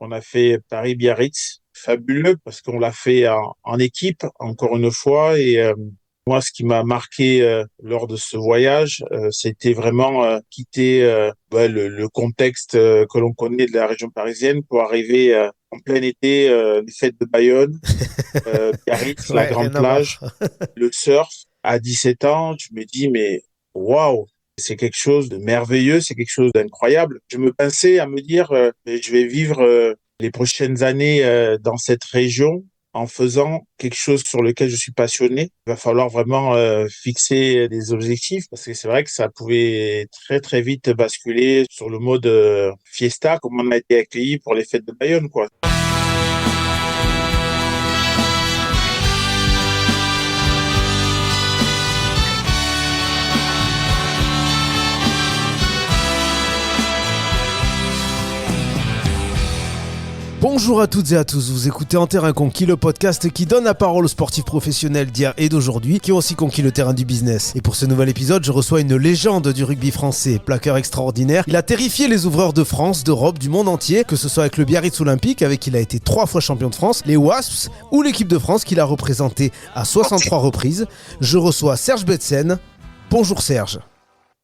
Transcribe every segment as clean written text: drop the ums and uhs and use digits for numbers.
On a fait Paris-Biarritz. Fabuleux parce qu'on l'a fait en équipe, encore une fois. Et moi, ce qui m'a marqué lors de ce voyage, c'était vraiment quitter le contexte que l'on connaît de la région parisienne pour arriver en plein été, les fêtes de Bayonne, Biarritz, la Ouais, grande rien à voir. plage, le surf. À 17 ans, je me dis, mais waouh! C'est quelque chose de merveilleux, c'est quelque chose d'incroyable. Je me pensais à me dire, je vais vivre les prochaines années dans cette région en faisant quelque chose sur lequel je suis passionné. Il va falloir vraiment fixer des objectifs parce que c'est vrai que ça pouvait très très vite basculer sur le mode fiesta, comme on a été accueilli pour les fêtes de Bayonne, quoi. Bonjour à toutes et à tous, vous écoutez En Terrain Conquis, le podcast qui donne la parole aux sportifs professionnels d'hier et d'aujourd'hui qui ont aussi conquis le terrain du business. Et pour ce nouvel épisode, je reçois une légende du rugby français, plaqueur extraordinaire. Il a terrifié les ouvreurs de France, d'Europe, du monde entier, que ce soit avec le Biarritz Olympique, avec qui il a été 3 fois champion de France, les Wasps ou l'équipe de France qu'il a représenté à 63 reprises. Je reçois Serge Betsen. Bonjour Serge.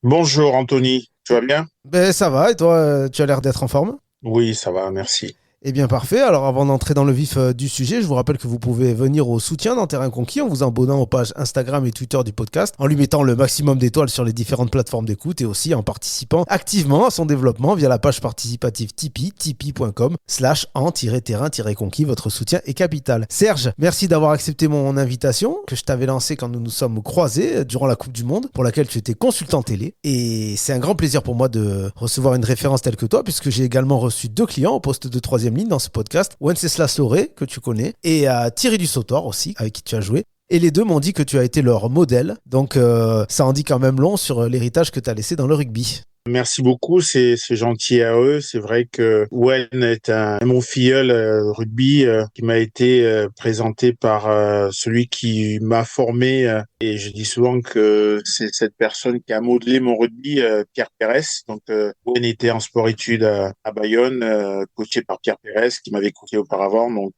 Bonjour Anthony, tu vas bien? Ben ça va, et toi, tu as l'air d'être en forme? Oui, ça va, merci. Eh bien parfait, alors avant d'entrer dans le vif du sujet, je vous rappelle que vous pouvez venir au soutien d'En Terrain Conquis en vous abonnant aux pages Instagram et Twitter du podcast, en lui mettant le maximum d'étoiles sur les différentes plateformes d'écoute et aussi en participant activement à son développement via la page participative Tipeee, tipeee.com/en-terrain-conquis, votre soutien est capital. Serge, merci d'avoir accepté mon invitation que je t'avais lancée quand nous nous sommes croisés durant la Coupe du Monde, pour laquelle tu étais consultant télé, et c'est un grand plaisir pour moi de recevoir une référence telle que toi, puisque j'ai également reçu 2 clients au poste de 3e ligne dans ce podcast, Wenceslas Lauré, que tu connais, et Thierry Dussautoir aussi, avec qui tu as joué. Et les deux m'ont dit que tu as été leur modèle, donc ça en dit quand même long sur l'héritage que tu as laissé dans le rugby. Merci beaucoup, c'est gentil à eux. C'est vrai que Wen est mon filleul rugby qui m'a été présenté par celui qui m'a formé et je dis souvent que c'est cette personne qui a modelé mon rugby, Pierre Pérez. Donc Wen était en sport-études à Bayonne, coaché par Pierre Pérez qui m'avait coaché auparavant. Donc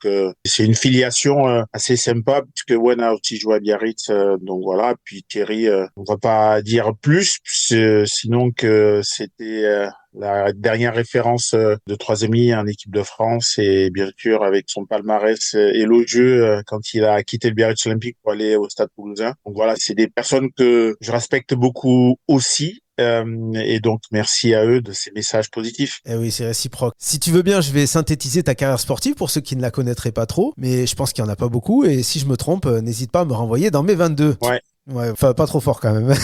c'est une filiation assez sympa puisque Wen a aussi joué à Biarritz. Donc voilà. Puis Thierry, on va pas dire plus, sinon que c'était la dernière référence de 3e ligne en équipe de France et bien sûr avec son palmarès élogieux quand il a quitté le Biarritz Olympique pour aller au Stade Toulousain. Donc voilà, c'est des personnes que je respecte beaucoup aussi. Et donc merci à eux de ces messages positifs. Eh oui, c'est réciproque. Si tu veux bien, je vais synthétiser ta carrière sportive pour ceux qui ne la connaîtraient pas trop, mais je pense qu'il n'y en a pas beaucoup, et si je me trompe, n'hésite pas à me renvoyer dans mes 22. Ouais. Ouais, enfin pas trop fort quand même.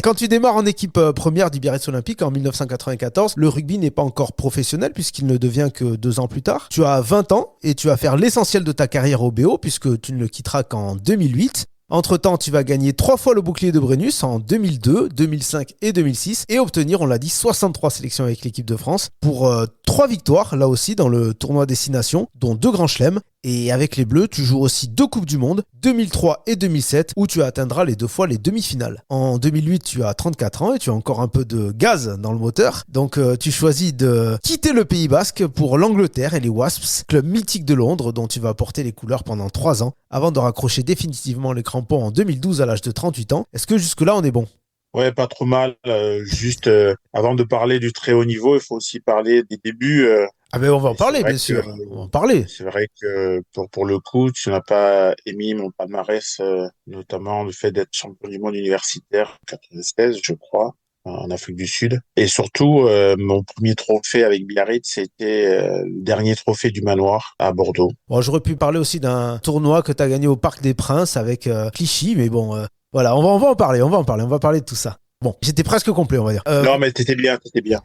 Quand tu démarres en équipe première du Biarritz Olympique en 1994, le rugby n'est pas encore professionnel puisqu'il ne devient que 2 ans plus tard. Tu as 20 ans et tu vas faire l'essentiel de ta carrière au BO puisque tu ne le quitteras qu'en 2008. Entre-temps, tu vas gagner 3 fois le bouclier de Brennus en 2002, 2005 et 2006 et obtenir, on l'a dit, 63 sélections avec l'équipe de France pour 3 victoires, là aussi, dans le tournoi Destination, dont 2 grands chelems. Et avec les Bleus, tu joues aussi 2 Coupes du Monde, 2003 et 2007, où tu atteindras les 2 fois les demi-finales. En 2008, tu as 34 ans et tu as encore un peu de gaz dans le moteur. Donc tu choisis de quitter le Pays Basque pour l'Angleterre et les Wasps, club mythique de Londres dont tu vas porter les couleurs pendant 3 ans, avant de raccrocher définitivement les crampons en 2012 à l'âge de 38 ans. Est-ce que jusque-là, on est bon ? Ouais, pas trop mal. Juste avant de parler du très haut niveau, il faut aussi parler des débuts. Ah ben on va en Et c'est parler, vrai bien que sûr. On va en parler. c'est vrai que pour le coup, tu n'as pas émis mon palmarès, notamment le fait d'être champion du monde universitaire en 96, je crois, en Afrique du Sud. Et surtout, mon premier trophée avec Biarritz, c'était le dernier trophée du Manoir à Bordeaux. Bon, j'aurais pu parler aussi d'un tournoi que tu as gagné au Parc des Princes avec Clichy, mais bon, voilà, on va en parler, on va parler de tout ça. Bon, j'étais presque complet, on va dire. Non, mais t'étais bien,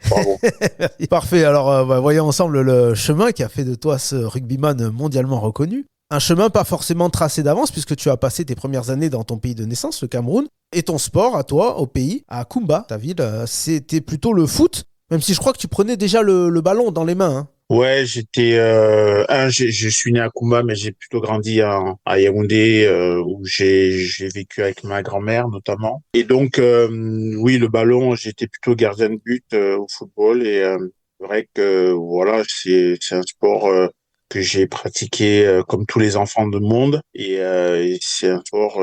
bravo. Parfait, alors voyons ensemble le chemin qui a fait de toi ce rugbyman mondialement reconnu. Un chemin pas forcément tracé d'avance puisque tu as passé tes premières années dans ton pays de naissance, le Cameroun, et ton sport à toi, au pays, à Kumba, ta ville, c'était plutôt le foot, même si je crois que tu prenais déjà le ballon dans les mains, hein. Ouais, je suis né à Kumba, mais j'ai plutôt grandi à Yaoundé, où j'ai vécu avec ma grand-mère notamment. Et donc, oui, le ballon, j'étais plutôt gardien de but au football C'est vrai que voilà, c'est un sport que j'ai pratiqué comme tous les enfants du monde et c'est un sport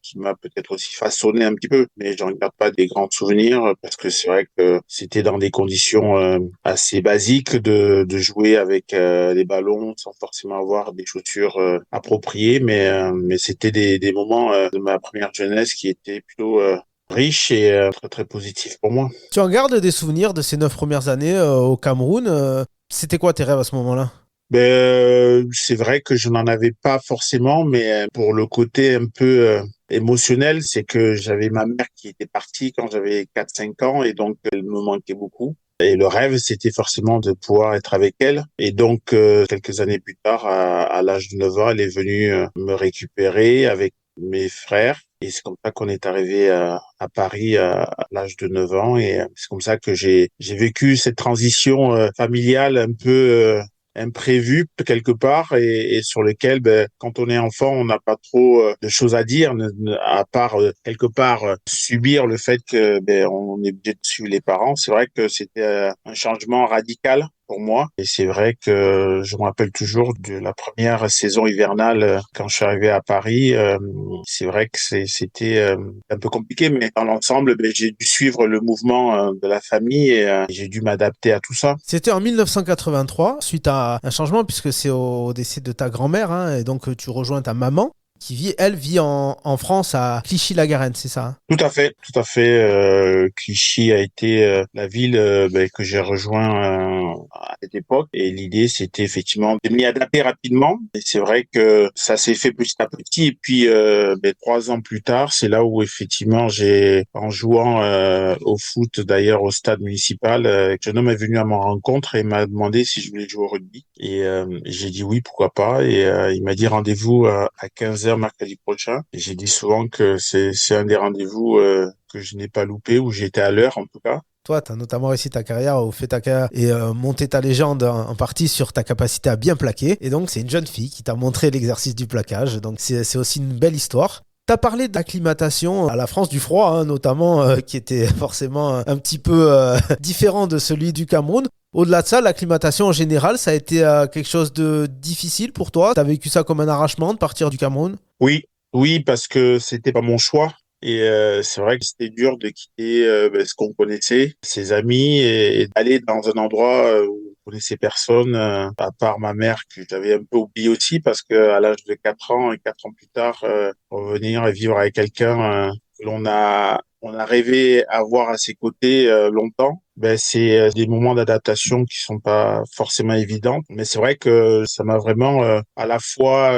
qui m'a peut-être aussi façonné un petit peu, mais j'en garde pas des grands souvenirs parce que c'est vrai que c'était dans des conditions assez basiques de jouer avec les ballons sans forcément avoir des chaussures appropriées, mais c'était des moments de ma première jeunesse qui étaient plutôt riches et très très positifs pour moi. Tu en gardes des souvenirs de ces 9 premières années au Cameroun. C'était quoi tes rêves à ce moment-là? C'est vrai que je n'en avais pas forcément, mais pour le côté un peu émotionnel, c'est que j'avais ma mère qui était partie quand j'avais 4 5 ans et donc elle me manquait beaucoup. Et le rêve, c'était forcément de pouvoir être avec elle. Et donc, quelques années plus tard, à l'âge de 9 ans, elle est venue me récupérer avec mes frères. Et c'est comme ça qu'on est arrivé à Paris à l'âge de 9 ans. Et c'est comme ça que j'ai vécu cette transition familiale un peu imprévu quelque part et sur lequel quand on est enfant on n'a pas trop de choses à dire à part quelque part subir le fait que on est obligé de suivre les parents. C'est vrai que c'était un changement radical pour moi et c'est vrai que je me rappelle toujours de la première saison hivernale quand je suis arrivé à Paris. C'est vrai que c'était un peu compliqué, mais dans l'ensemble j'ai dû suivre le mouvement de la famille et j'ai dû m'adapter à tout ça. C'était en 1983, suite à un changement, puisque c'est au décès de ta grand-mère, hein, et donc tu rejoins ta maman, qui vit, elle, vit en France, à Clichy-la-Garenne, c'est ça, hein? Tout à fait, tout à fait. Clichy a été la ville que j'ai rejoint à cette époque. Et l'idée, c'était effectivement de m'y adapter rapidement. Et c'est vrai que ça s'est fait petit à petit. Et puis, 3 ans plus tard, c'est là où effectivement en jouant au foot, d'ailleurs au stade municipal, un jeune homme est venu à mon rencontre et m'a demandé si je voulais jouer au rugby. Et j'ai dit oui, pourquoi pas. Et il m'a dit rendez-vous à 15 heures mercredi prochain. Et j'ai dit souvent que c'est un des rendez-vous que je n'ai pas loupé, où j'étais à l'heure en tout cas. Toi, tu as notamment réussi ta carrière, ou fait ta carrière et monté ta légende en partie sur ta capacité à bien plaquer. Et donc, c'est une jeune fille qui t'a montré l'exercice du plaquage. Donc, c'est aussi une belle histoire. Tu as parlé d'acclimatation à la France du froid, hein, notamment, qui était forcément un petit peu différent de celui du Cameroun. Au-delà de ça, l'acclimatation en général, ça a été quelque chose de difficile pour toi. Tu as vécu ça comme un arrachement de partir du Cameroun? Oui, oui, parce que c'était pas mon choix. Et c'est vrai que c'était dur de quitter ce qu'on connaissait, ses amis, et d'aller dans un endroit où on connaissait personne, à part ma mère que j'avais un peu oublié aussi, parce que à l'âge de 4 ans et 4 ans plus tard, revenir et vivre avec quelqu'un que on a rêvé avoir à ses côtés longtemps. C'est des moments d'adaptation qui sont pas forcément évidents, mais c'est vrai que ça m'a vraiment à la fois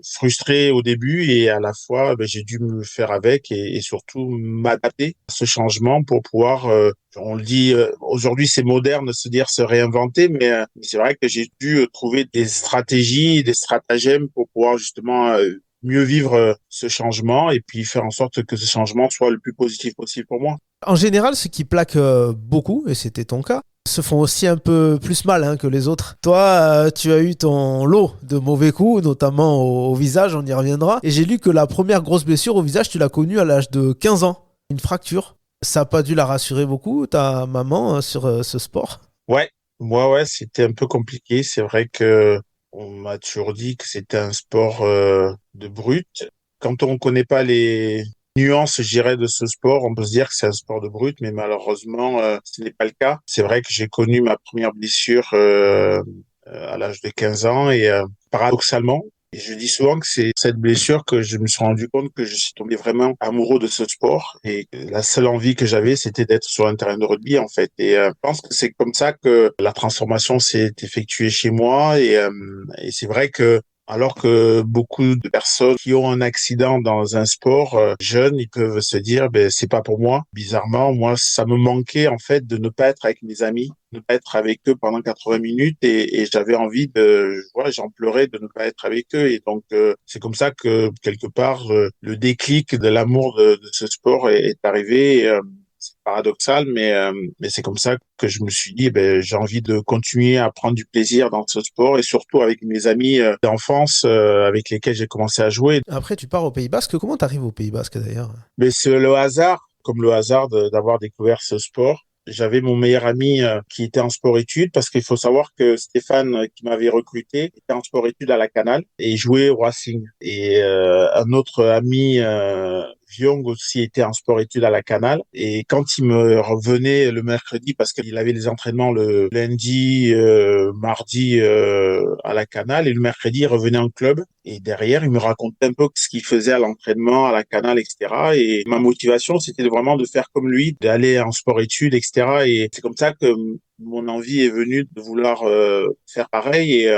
frustré au début et à la fois j'ai dû me faire avec et surtout m'adapter à ce changement pour pouvoir on le dit aujourd'hui c'est moderne de se dire se réinventer, mais c'est vrai que j'ai dû trouver des stratégies, des stratagèmes pour pouvoir justement mieux vivre ce changement et puis faire en sorte que ce changement soit le plus positif possible pour moi. En général, ceux qui plaquent beaucoup, et c'était ton cas, se font aussi un peu plus mal, hein, que les autres. Toi, tu as eu ton lot de mauvais coups, notamment au visage, on y reviendra. Et j'ai lu que la première grosse blessure au visage, tu l'as connue à l'âge de 15 ans. Une fracture. Ça n'a pas dû la rassurer beaucoup, ta maman, sur ce sport? Ouais, ouais, c'était un peu compliqué. C'est vrai que on m'a toujours dit que c'était un sport de brute. Quand on connaît pas les nuances, je dirais, de ce sport, on peut se dire que c'est un sport de brute, mais malheureusement, ce n'est pas le cas. C'est vrai que j'ai connu ma première blessure à l'âge de 15 ans et paradoxalement, et je dis souvent que c'est cette blessure que je me suis rendu compte que je suis tombé vraiment amoureux de ce sport et que la seule envie que j'avais, c'était d'être sur un terrain de rugby, en fait. Et je pense que c'est comme ça que la transformation s'est effectuée chez moi et c'est vrai que alors que beaucoup de personnes qui ont un accident dans un sport jeune, ils peuvent se dire c'est pas pour moi. Bizarrement, moi ça me manquait en fait de ne pas être avec mes amis, ne pas être avec eux pendant 80 minutes et j'avais envie j'en pleurais de ne pas être avec eux et donc c'est comme ça que quelque part le déclic de l'amour de ce sport est arrivé. C'est paradoxal, mais c'est comme ça que je me suis dit, j'ai envie de continuer à prendre du plaisir dans ce sport et surtout avec mes amis d'enfance avec lesquels j'ai commencé à jouer. Après, tu pars au Pays Basque. Comment t'arrives au Pays Basque d'ailleurs? Mais c'est le hasard, comme le hasard d'avoir découvert ce sport. J'avais mon meilleur ami qui était en sport-études parce qu'il faut savoir que Stéphane, qui m'avait recruté, était en sport-études à la Canal et jouait au Racing. Et un autre ami, Viong aussi était en sport-études à la Canal. Et quand il me revenait le mercredi, parce qu'il avait les entraînements le lundi, mardi à la Canal, et le mercredi, il revenait en club. Et derrière, il me racontait un peu ce qu'il faisait à l'entraînement, à la Canal, etc. Et ma motivation, c'était vraiment de faire comme lui, d'aller en sport-études, etc. Et c'est comme ça que mon envie est venue de vouloir faire pareil.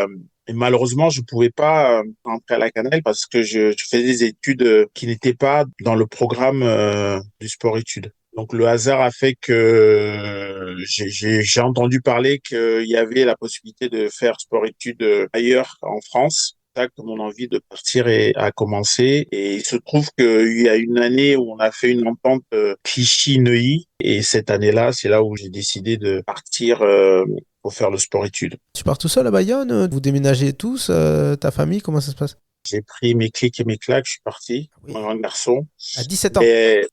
Et malheureusement, je pouvais pas rentrer à la Canal parce que je faisais des études qui n'étaient pas dans le programme du sport-études. Donc le hasard a fait que j'ai entendu parler qu'il y avait la possibilité de faire sport-études ailleurs en France. C'est ça que mon envie de partir a commencé. Et il se trouve qu'il y a une année où on a fait une entente Clichy-Neuilly. Et cette année-là, c'est là où j'ai décidé de partir pour faire le sport-études. Tu pars tout seul à Bayonne? Vous déménagez tous? Ta famille, comment ça se passe? J'ai pris mes clics et mes claques, je suis parti, Ah oui. un grand garçon. À 17 ans.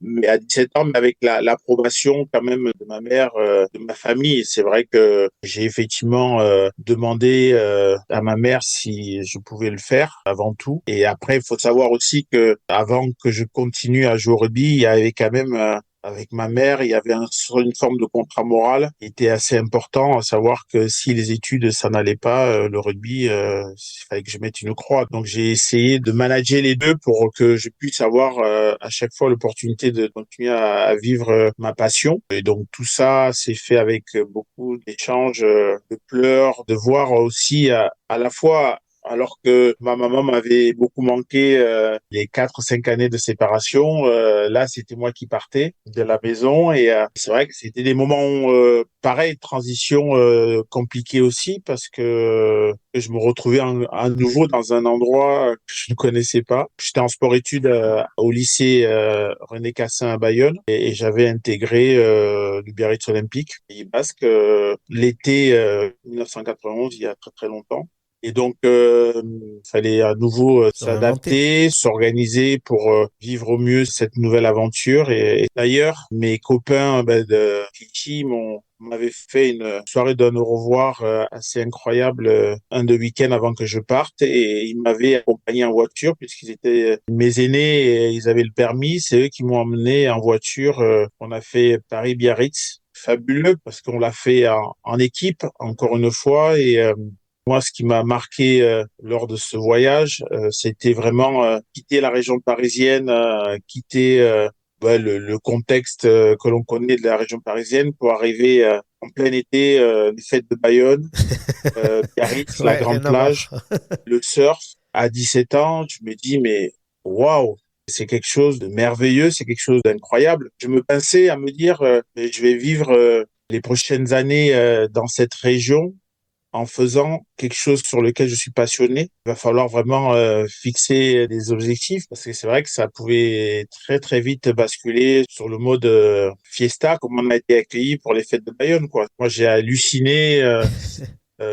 Mais à 17 ans, mais avec l'approbation quand même de ma mère, de ma famille. C'est vrai que j'ai effectivement demandé à ma mère si je pouvais le faire avant tout. Et après, il faut savoir aussi que avant que je continue à jouer au rugby, il y avait quand même avec ma mère, il y avait une forme de contrat moral qui était assez important, à savoir que si les études, ça n'allait pas, le rugby, il fallait que je mette une croix. Donc j'ai essayé de manager les deux pour que je puisse avoir à chaque fois l'opportunité de continuer à vivre ma passion. Et donc tout ça s'est fait avec beaucoup d'échanges, de pleurs, de voir aussi à la fois alors que ma maman m'avait beaucoup manqué les 4 ou 5 années de séparation. Là, c'était moi qui partais de la maison et c'est vrai que c'était des moments pareil, transition compliquée aussi parce que je me retrouvais à nouveau dans un endroit que je ne connaissais pas. J'étais en sport-études au lycée René Cassin à Bayonne et j'avais intégré le Biarritz Olympique, Pays Basque, l'été 1991, il y a très très longtemps. Et donc, fallait à nouveau Se réinventer. s'adapter, s'organiser pour vivre au mieux cette nouvelle aventure. Et d'ailleurs, mes copains de Kiki m'avaient fait une soirée d'un au revoir assez incroyable un de week-end avant que je parte. Et ils m'avaient accompagné en voiture puisqu'ils étaient mes aînés et ils avaient le permis. C'est eux qui m'ont emmené en voiture. On a fait Paris-Biarritz. Fabuleux parce qu'on l'a fait en équipe, encore une fois. Et moi, ce qui m'a marqué lors de ce voyage, c'était vraiment quitter la région parisienne, quitter le contexte que l'on connaît de la région parisienne pour arriver en plein été, les fêtes de Bayonne, Biarritz, la Ouais, grande rien à voir. plage, le surf. À 17 ans, je me dis, mais waouh, c'est quelque chose de merveilleux, c'est quelque chose d'incroyable. Je me pensais à me dire, mais je vais vivre les prochaines années dans cette région en faisant quelque chose sur lequel je suis passionné. Il va falloir vraiment fixer des objectifs parce que c'est vrai que ça pouvait très très vite basculer sur le mode fiesta, comme on a été accueilli pour les fêtes de Bayonne, quoi. Moi, j'ai halluciné.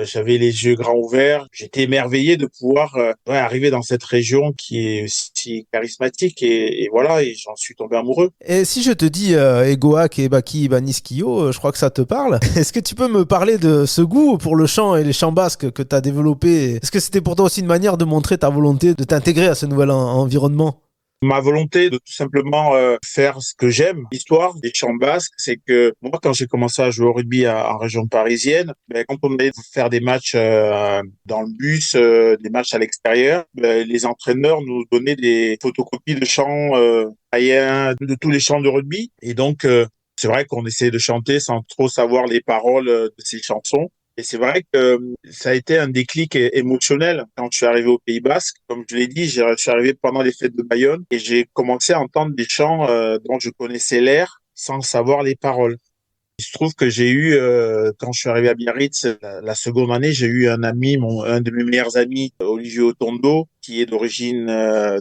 J'avais les yeux grands ouverts. J'étais émerveillé de pouvoir ouais, arriver dans cette région qui est si charismatique et voilà, et j'en suis tombé amoureux. Et si je te dis Egoak et Baki Baniskio, je crois que ça te parle. Est-ce que tu peux me parler de ce goût pour le chant et les chants basques que tu as développé? Est-ce que c'était pour toi aussi une manière de montrer ta volonté de t'intégrer à ce nouvel environnement? Ma volonté de tout simplement faire ce que j'aime, l'histoire des chants basques, c'est que moi, quand j'ai commencé à jouer au rugby en région parisienne, ben, quand on allait faire des matchs dans le bus, des matchs à l'extérieur, ben, les entraîneurs nous donnaient des photocopies de chants païens, de tous les chants de rugby. Et donc, c'est vrai qu'on essayait de chanter sans trop savoir les paroles de ces chansons. Et c'est vrai que ça a été un déclic émotionnel quand je suis arrivé au Pays Basque. Comme je l'ai dit, je suis arrivé pendant les fêtes de Bayonne et j'ai commencé à entendre des chants dont je connaissais l'air sans savoir les paroles. Il se trouve que j'ai eu, quand je suis arrivé à Biarritz, la seconde année, j'ai eu un ami, un de mes meilleurs amis, Olivier Otondo, qui est d'origine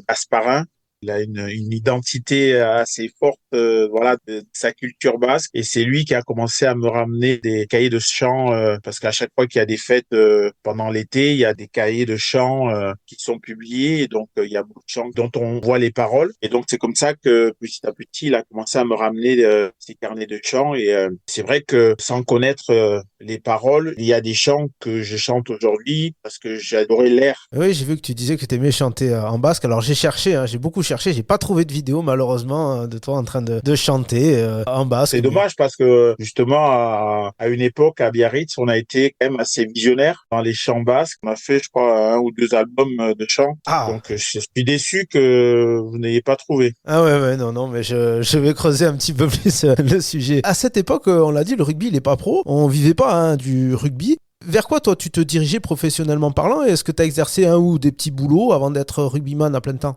d'Asparin. Il a une identité assez forte, voilà, de sa culture basque. Et c'est lui qui a commencé à me ramener des cahiers de chant, parce qu'à chaque fois qu'il y a des fêtes pendant l'été, il y a des cahiers de chant qui sont publiés. Et donc, il y a beaucoup de chants dont on voit les paroles. Et donc, c'est comme ça que petit à petit, il a commencé à me ramener ces carnets de chants. Et c'est vrai que sans connaître les paroles, il y a des chants que je chante aujourd'hui parce que j'adorais l'air. Oui, j'ai vu que tu disais que tu aimais chanter en basque. Alors j'ai cherché, hein, j'ai beaucoup cherché, j'ai pas trouvé de vidéo malheureusement de toi en train de chanter en basque. C'est dommage parce que justement à une époque à Biarritz, on a été quand même assez visionnaire dans les chants basques. On a fait, je crois, un ou deux albums de chants. Ah, Donc je suis déçu que vous n'ayez pas trouvé. ah ouais, ouais, non, non, mais je vais creuser un petit peu plus le sujet. À cette époque, on l'a dit, le rugby, il est pas pro. On vivait pas hein, du rugby. Vers quoi, toi, tu te dirigeais professionnellement parlant? Et est-ce que tu as exercé un ou des petits boulots avant d'être rugbyman à plein temps?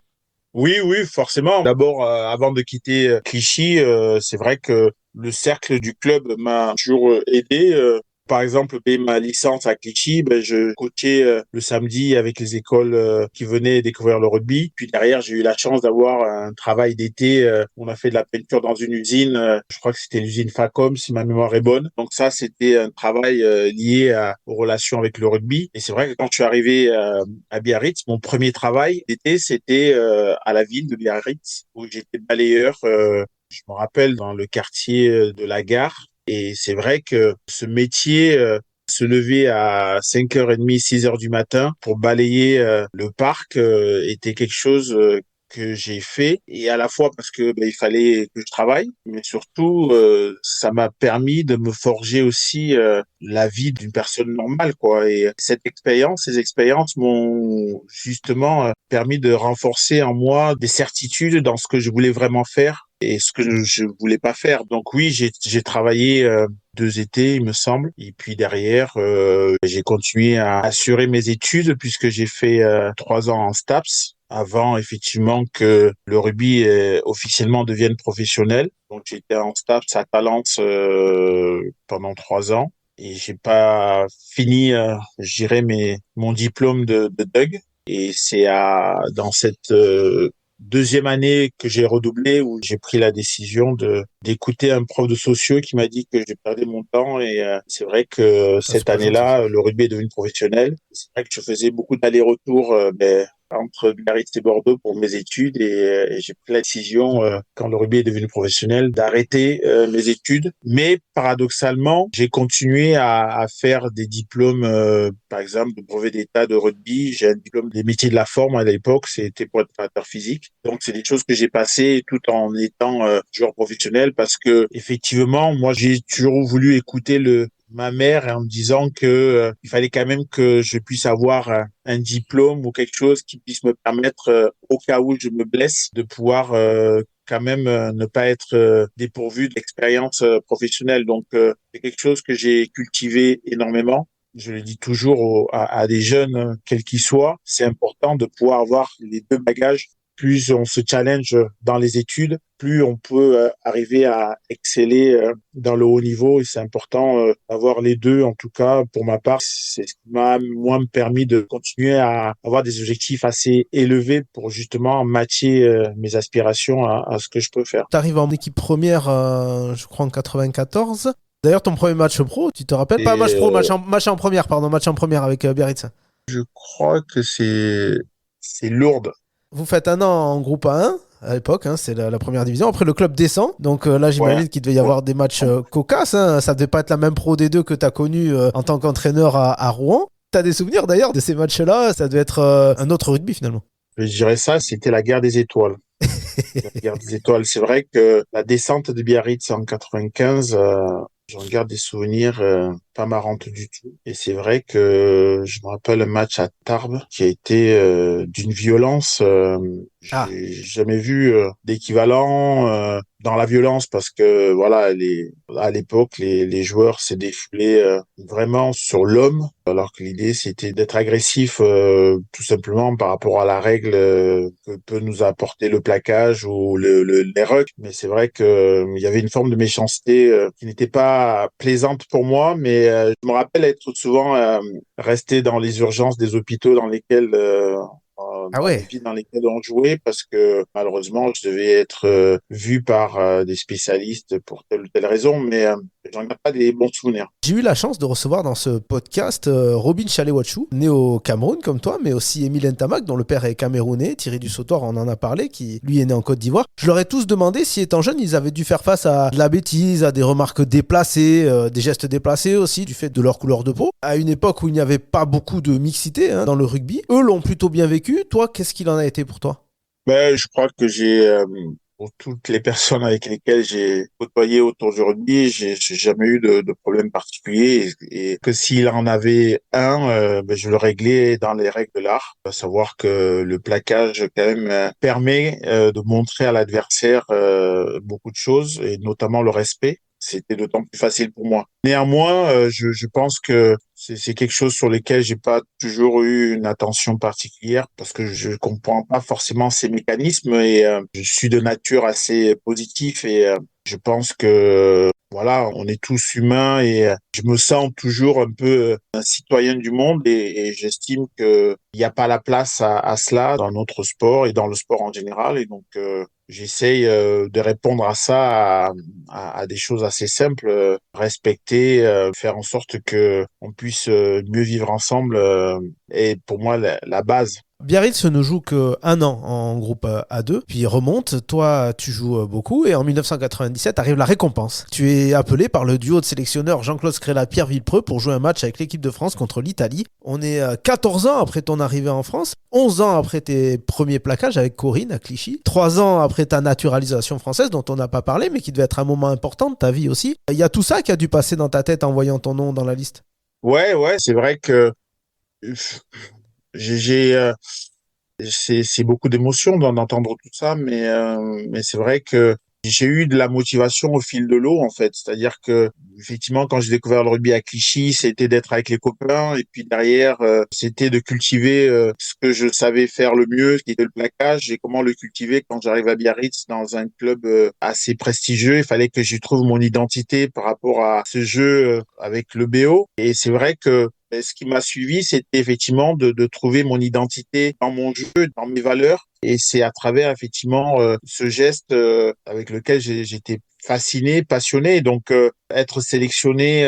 Oui, oui, forcément. D'abord, avant de quitter Clichy, c'est vrai que le cercle du club m'a toujours aidé. Par exemple, payer ma licence à Clichy, ben, je coachais le samedi avec les écoles qui venaient découvrir le rugby. Puis derrière, j'ai eu la chance d'avoir un travail d'été. On a fait de la peinture dans une usine. Je crois que c'était l'usine Facom, si ma mémoire est bonne. Donc ça, c'était un travail lié aux relations avec le rugby. Et c'est vrai que quand je suis arrivé à Biarritz, mon premier travail d'été, c'était à la ville de Biarritz, où j'étais balayeur. Je me rappelle dans le quartier de la gare. Et c'est vrai que ce métier, se lever à 5h30, 6 heures du matin pour balayer le parc était quelque chose que j'ai fait. Et à la fois parce que il fallait que je travaille, mais surtout ça m'a permis de me forger aussi la vie d'une personne normale, quoi. Et ces expériences m'ont justement permis de renforcer en moi des certitudes dans ce que je voulais vraiment faire et ce que je voulais pas faire. Donc oui, j'ai travaillé 2 étés, il me semble. Et puis derrière, j'ai continué à assurer mes études puisque j'ai fait 3 ans en STAPS avant effectivement que le rugby officiellement devienne professionnel. Donc j'étais en STAPS à Talence pendant 3 ans. Et j'ai pas fini, je dirais, mon diplôme de DUG. Et c'est dans cette deuxième année que j'ai redoublé où j'ai pris la décision d'écouter un prof de socio qui m'a dit que j'ai perdu mon temps. Et c'est vrai que Ah, c'est cette pas gentil ça. année-là, le rugby est devenu professionnel. C'est vrai que je faisais beaucoup d'allers-retours entre Biarritz et Bordeaux pour mes études et j'ai pris la décision, quand le rugby est devenu professionnel, d'arrêter mes études. Mais paradoxalement, j'ai continué à faire des diplômes, par exemple, de brevet d'état de rugby. J'ai un diplôme des métiers de la forme à l'époque, c'était pour être préparateur physique. Donc, c'est des choses que j'ai passées tout en étant joueur professionnel parce que, effectivement, moi, j'ai toujours voulu écouter ma mère en me disant que il fallait quand même que je puisse avoir un diplôme ou quelque chose qui puisse me permettre, au cas où je me blesse, de pouvoir quand même ne pas être dépourvu d'expérience professionnelle. Donc, c'est quelque chose que j'ai cultivé énormément. Je le dis toujours à des jeunes, quels qu'ils soient, c'est important de pouvoir avoir les deux bagages. Plus on se challenge dans les études, plus on peut arriver à exceller dans le haut niveau. Et c'est important d'avoir les deux. En tout cas, pour ma part, c'est ce qui m'a, moi, me permis de continuer à avoir des objectifs assez élevés pour justement matcher mes aspirations à ce que je peux faire. T'arrives en équipe première, je crois en 94. D'ailleurs, ton premier match pro, tu te rappelles? Pas match Et pro, match en première, pardon, match en première avec Biarritz. je crois que c'est Lourdes. Vous faites un an en groupe A1 à l'époque, hein, c'est la première division. Après, le club descend. Donc là, Ouais. j'imagine qu'il devait y Ouais. avoir des matchs cocasses. Hein. Ça devait pas être la même Pro D2 que tu as connu en tant qu'entraîneur à Rouen. T'as des souvenirs d'ailleurs de ces matchs-là? Ça devait être un autre rugby finalement. Je dirais ça, c'était la guerre des étoiles. La guerre des étoiles. C'est vrai que la descente de Biarritz en 95, j'en garde des souvenirs pas marrantes du tout. Et c'est vrai que je me rappelle un match à Tarbes qui a été d'une violence. Ah, J'ai jamais vu d'équivalent dans la violence parce que voilà, à l'époque, les joueurs s'est défoulé vraiment sur l'homme, alors que l'idée c'était d'être agressif tout simplement par rapport à la règle que peut nous apporter le plaquage ou les rucks. Mais c'est vrai que il y avait une forme de méchanceté qui n'était pas plaisante pour moi, mais je me rappelle être souvent resté dans les urgences des hôpitaux dans lesquels Ah dans les ouais. villes dans lesquelles on jouait parce que malheureusement, je devais être vu par des spécialistes pour telle ou telle raison, mais j'en ai pas des bons souvenirs. J'ai eu la chance de recevoir dans ce podcast Robin Chalewachou, né au Cameroun comme toi, mais aussi Émile Ntamak, dont le père est camerounais. Thierry Dussautoir on en a parlé, qui lui est né en Côte d'Ivoire. Je leur ai tous demandé si, étant jeunes, ils avaient dû faire face à de la bêtise, à des remarques déplacées, des gestes déplacés aussi, du fait de leur couleur de peau. À une époque où il n'y avait pas beaucoup de mixité dans le rugby, eux l'ont plutôt bien vécu. Toi, qu'est-ce qu'il en a été pour toi? Ben, je crois que pour toutes les personnes avec lesquelles j'ai côtoyé autour du rugby, j'ai jamais eu de problème particulier et que s'il en avait un, ben, je le réglais dans les règles de l'art, à savoir que le plaquage quand même permet de montrer à l'adversaire beaucoup de choses et notamment le respect. C'était d'autant plus facile pour moi. Néanmoins, je pense que c'est quelque chose sur lequel j'ai pas toujours eu une attention particulière parce que je comprends pas forcément ces mécanismes et je suis de nature assez positif et je pense que voilà, on est tous humains et je me sens toujours un peu un citoyen du monde et j'estime que il n'y a pas la place à cela dans notre sport et dans le sport en général et donc j'essaye de répondre à ça à des choses assez simples, respecter, faire en sorte que on puisse mieux vivre ensemble est pour moi la base. Biarritz ne joue que un an en groupe A2, puis il remonte. Toi, tu joues beaucoup et en 1997 arrive la récompense. Tu es appelé par le duo de sélectionneurs Jean-Claude Scrella, Pierre Villepreux pour jouer un match avec l'équipe de France contre l'Italie. On est 14 ans après ton arrivée en France, 11 ans après tes premiers plaquages avec Corinne à Clichy, 3 ans après ta naturalisation française dont on n'a pas parlé mais qui devait être un moment important de ta vie aussi. Il y a tout ça qui a dû passer dans ta tête en voyant ton nom dans la liste. Ouais, c'est vrai que j'ai c'est beaucoup d'émotions d'entendre tout ça, mais c'est vrai que j'ai eu de la motivation au fil de l'eau en fait. C'est-à-dire que effectivement, quand j'ai découvert le rugby à Clichy, c'était d'être avec les copains et puis derrière, c'était de cultiver ce que je savais faire le mieux, qui était le plaquage et comment le cultiver quand j'arrive à Biarritz dans un club assez prestigieux. Il fallait que j'y trouve mon identité par rapport à ce jeu avec le BO. Et c'est vrai que ce qui m'a suivi, c'était effectivement de trouver mon identité dans mon jeu, dans mes valeurs. Et c'est à travers effectivement ce geste avec lequel j'étais fasciné, passionné. Donc être sélectionné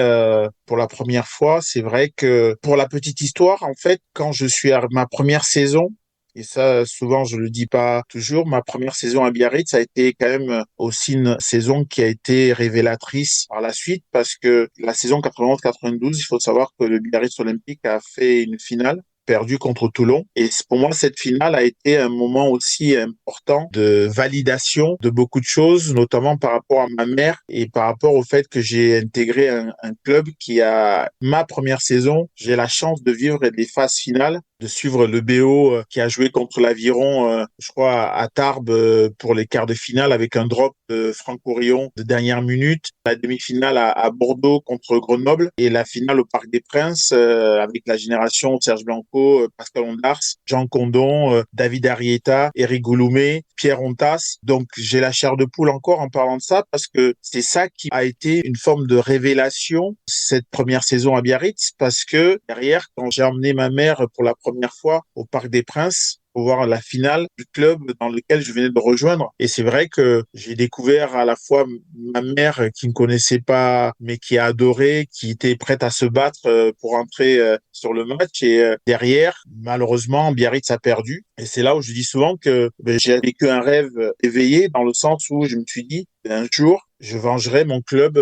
pour la première fois, c'est vrai que pour la petite histoire, en fait, quand je suis à ma première saison, et ça, souvent, je le dis pas toujours. Ma première saison à Biarritz a été quand même aussi une saison qui a été révélatrice par la suite parce que la saison 91-92, il faut savoir que le Biarritz Olympique a fait une finale perdue contre Toulon. Et pour moi, cette finale a été un moment aussi important de validation de beaucoup de choses, notamment par rapport à ma mère et par rapport au fait que j'ai intégré un club qui a ma première saison. J'ai la chance de vivre des phases finales de suivre le BO qui a joué contre l'Aviron, je crois, à Tarbes pour les quarts de finale avec un drop de Franck Orion de dernière minute, la demi-finale à Bordeaux contre Grenoble et la finale au Parc des Princes avec la génération Serge Blanco, Pascal Ondars, Jean Condon, David Arrieta, Eric Gouloumé, Pierre Ontas. Donc j'ai la chair de poule encore en parlant de ça parce que c'est ça qui a été une forme de révélation cette première saison à Biarritz parce que derrière, quand j'ai emmené ma mère pour la première fois au Parc des Princes pour voir la finale du club dans lequel je venais de rejoindre. Et c'est vrai que j'ai découvert à la fois ma mère qui ne connaissait pas, mais qui a adoré, qui était prête à se battre pour entrer sur le match. Et derrière, malheureusement, Biarritz a perdu. Et c'est là où je dis souvent que j'ai vécu un rêve éveillé dans le sens où je me suis dit, un jour, je vengerai mon club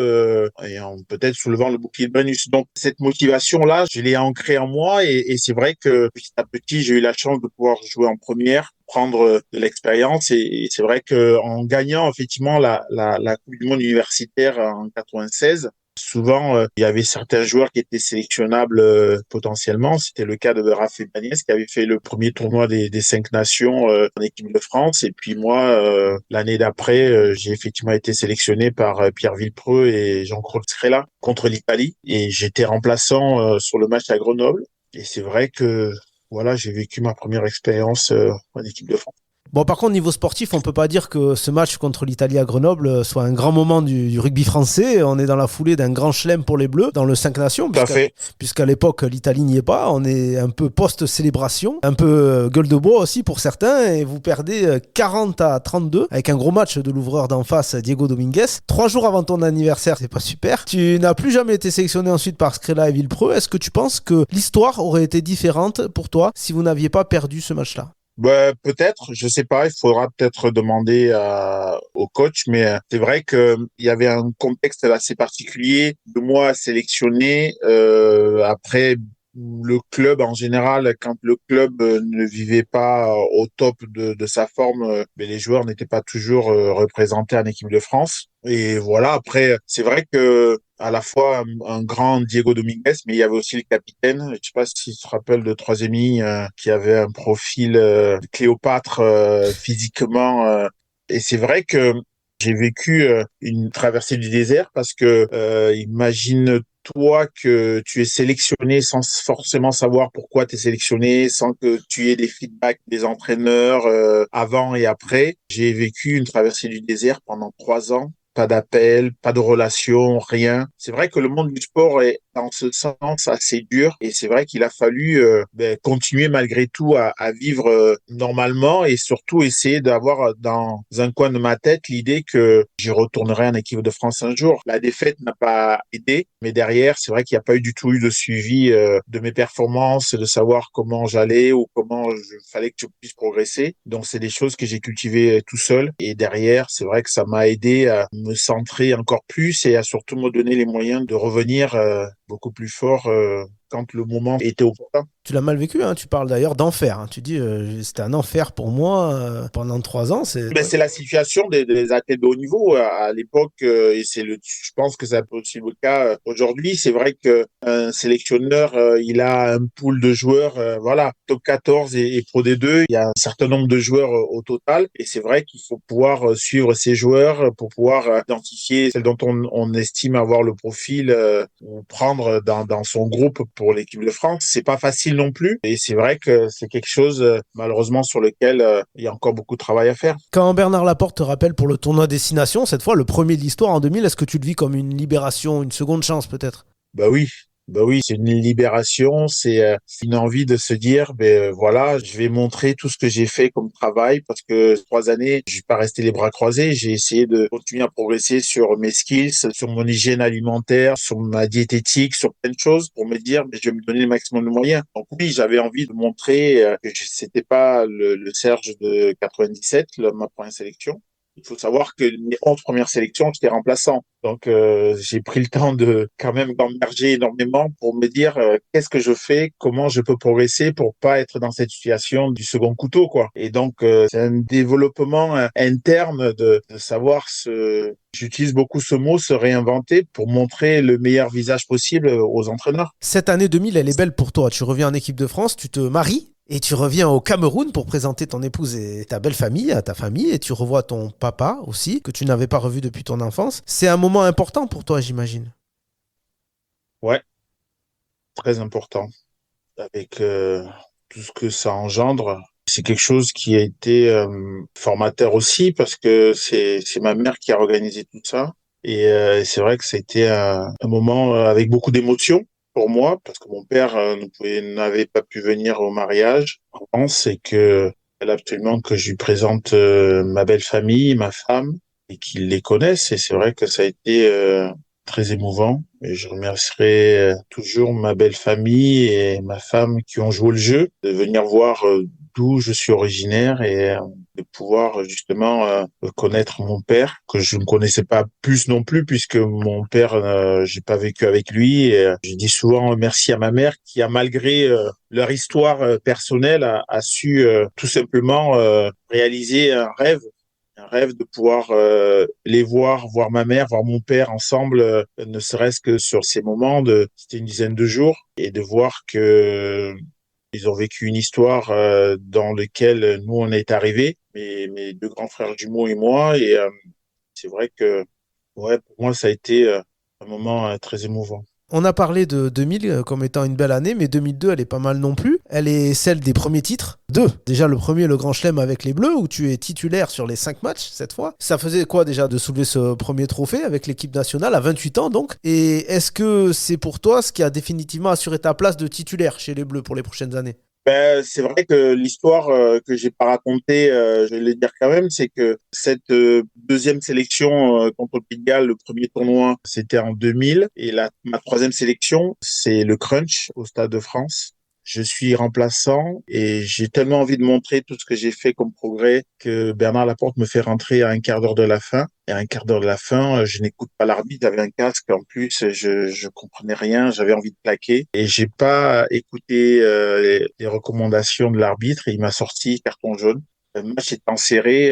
et en peut-être soulevant le bouclier de Brennus. Donc cette motivation-là, je l'ai ancrée en moi et c'est vrai que petit à petit, j'ai eu la chance de pouvoir jouer en première, prendre de l'expérience et c'est vrai que en gagnant effectivement la Coupe du Monde universitaire en 96, souvent, il y avait certains joueurs qui étaient sélectionnables potentiellement. C'était le cas de Raphaël Bagnès qui avait fait le premier tournoi des 5 nations en équipe de France. Et puis moi, l'année d'après, j'ai effectivement été sélectionné par Pierre Villepreux et Jean-Claude Scrella contre l'Italie. Et j'étais remplaçant sur le match à Grenoble. Et c'est vrai que voilà, j'ai vécu ma première expérience en équipe de France. Bon, par contre, niveau sportif, on peut pas dire que ce match contre l'Italie à Grenoble soit un grand moment du rugby français. On est dans la foulée d'un grand chelem pour les Bleus dans le 5 Nations, Tout à fait. puisqu'à l'époque, l'Italie n'y est pas. On est un peu post-célébration, un peu gueule de bois aussi pour certains, et vous perdez 40-32 avec un gros match de l'ouvreur d'en face, Diego Dominguez. 3 jours avant ton anniversaire, c'est pas super. Tu n'as plus jamais été sélectionné ensuite par Scrella et Villepreux. Est-ce que tu penses que l'histoire aurait été différente pour toi si vous n'aviez pas perdu ce match-là? Bah, peut-être, je sais pas, il faudra peut-être demander au coach, mais c'est vrai que il y avait un contexte assez particulier de moi sélectionné après le club en général, quand le club ne vivait pas au top de sa forme, mais les joueurs n'étaient pas toujours représentés en équipe de France. Et voilà, après, c'est vrai que à la fois un grand Diego Dominguez, mais il y avait aussi le capitaine. Je sais pas si tu te rappelles de troisième ligne qui avait un profil Cléopâtre physiquement. Et c'est vrai que j'ai vécu une traversée du désert parce que imagine-toi que tu es sélectionné sans forcément savoir pourquoi tu es sélectionné, sans que tu aies des feedbacks des entraîneurs avant et après. J'ai vécu une traversée du désert pendant 3 ans. Pas d'appel, pas de relation, rien. C'est vrai que le monde du sport est dans ce sens assez dur et c'est vrai qu'il a fallu continuer malgré tout à vivre normalement et surtout essayer d'avoir dans un coin de ma tête l'idée que j'y retournerai en équipe de France un jour. La défaite n'a pas aidé, mais derrière, c'est vrai qu'il n'y a pas eu du tout eu de suivi de mes performances, de savoir comment j'allais ou comment fallait que je puisse progresser. Donc c'est des choses que j'ai cultivées tout seul et derrière, c'est vrai que ça m'a aidé à me centrer encore plus et à surtout me donner les moyens de revenir beaucoup plus fort quand le moment était opportun. Tu l'as mal vécu, hein. Tu parles d'ailleurs d'enfer, hein. Tu dis c'était un enfer pour moi pendant 3 ans. Ben, c'est la situation des athlètes de haut niveau à l'époque et je pense que c'est aussi le cas aujourd'hui. C'est vrai que un sélectionneur, il a un pool de joueurs, voilà, top 14 et Pro D2. Il y a un certain nombre de joueurs au total et c'est vrai qu'il faut pouvoir suivre ces joueurs pour pouvoir identifier celles dont on estime avoir le profil ou prendre dans son groupe pour l'équipe de France. C'est pas facile non plus et c'est vrai que c'est quelque chose malheureusement sur lequel il y a encore beaucoup de travail à faire. Quand Bernard Laporte te rappelle pour le tournoi Destination, cette fois le premier de l'histoire en 2000, est-ce que tu le vis comme une libération, une seconde chance peut-être? Bah oui, c'est une libération, c'est une envie de se dire, voilà, je vais montrer tout ce que j'ai fait comme travail parce que 3 années, je suis pas resté les bras croisés, j'ai essayé de continuer à progresser sur mes skills, sur mon hygiène alimentaire, sur ma diététique, sur plein de choses pour me dire, je vais me donner le maximum de moyens. Donc oui, j'avais envie de montrer que c'était pas le Serge de 97, ma première sélection. Il faut savoir que mes 11 premières sélections, j'étais remplaçant. Donc, j'ai pris le temps de quand même d'emmerger énormément pour me dire qu'est-ce que je fais, comment je peux progresser pour pas être dans cette situation du second couteau, quoi. Et donc, c'est un développement interne de savoir j'utilise beaucoup ce mot, se réinventer pour montrer le meilleur visage possible aux entraîneurs. Cette année 2000, elle est belle pour toi. Tu reviens en équipe de France, tu te maries et tu reviens au Cameroun pour présenter ton épouse et ta belle famille à ta famille et tu revois ton papa aussi, que tu n'avais pas revu depuis ton enfance. C'est un moment important pour toi, j'imagine. Ouais, très important. Avec tout ce que ça engendre. C'est quelque chose qui a été formateur aussi parce que c'est ma mère qui a organisé tout ça. Et c'est vrai que ça a été un moment avec beaucoup d'émotions pour moi parce que mon père n'avait pas pu venir au mariage. Je pense c'est que elle a absolument que je lui présente ma belle famille, ma femme et qu'ils les connaissent. Et c'est vrai que ça a été très émouvant. Et je remercierai toujours ma belle famille et ma femme qui ont joué le jeu, de venir voir d'où je suis originaire et de pouvoir justement connaître mon père, que je ne connaissais pas plus non plus, puisque mon père, j'ai pas vécu avec lui. Et je dis souvent merci à ma mère qui a, malgré leur histoire personnelle, a su tout simplement réaliser un rêve de pouvoir les voir ma mère, voir mon père ensemble, ne serait-ce que sur ces moments c'était une dizaine de jours, et de voir que ils ont vécu une histoire dans laquelle nous on est arrivés, mes deux grands frères jumeaux et moi, et c'est vrai que ouais, pour moi ça a été un moment très émouvant. On a parlé de 2000 comme étant une belle année, mais 2002, elle est pas mal non plus. Elle est celle des premiers titres. Deux. Déjà, le premier, le Grand Chelem avec les Bleus, où tu es titulaire sur les 5 matchs, cette fois. Ça faisait quoi déjà de soulever ce premier trophée avec l'équipe nationale, à 28 ans donc? Et est-ce que c'est pour toi ce qui a définitivement assuré ta place de titulaire chez les Bleus pour les prochaines années? Ben, c'est vrai que l'histoire que j'ai pas racontée, je vais le dire quand même, c'est que cette deuxième sélection contre le Pays de Galles, le premier tournoi, c'était en 2000, et ma troisième sélection, c'est le Crunch au Stade de France. Je suis remplaçant et j'ai tellement envie de montrer tout ce que j'ai fait comme progrès que Bernard Laporte me fait rentrer à un quart d'heure de la fin. Et à un quart d'heure de la fin, je n'écoute pas l'arbitre. J'avais un casque en plus, je comprenais rien. J'avais envie de plaquer et j'ai pas écouté les recommandations de l'arbitre. Et il m'a sorti carton jaune. Le match étant serré,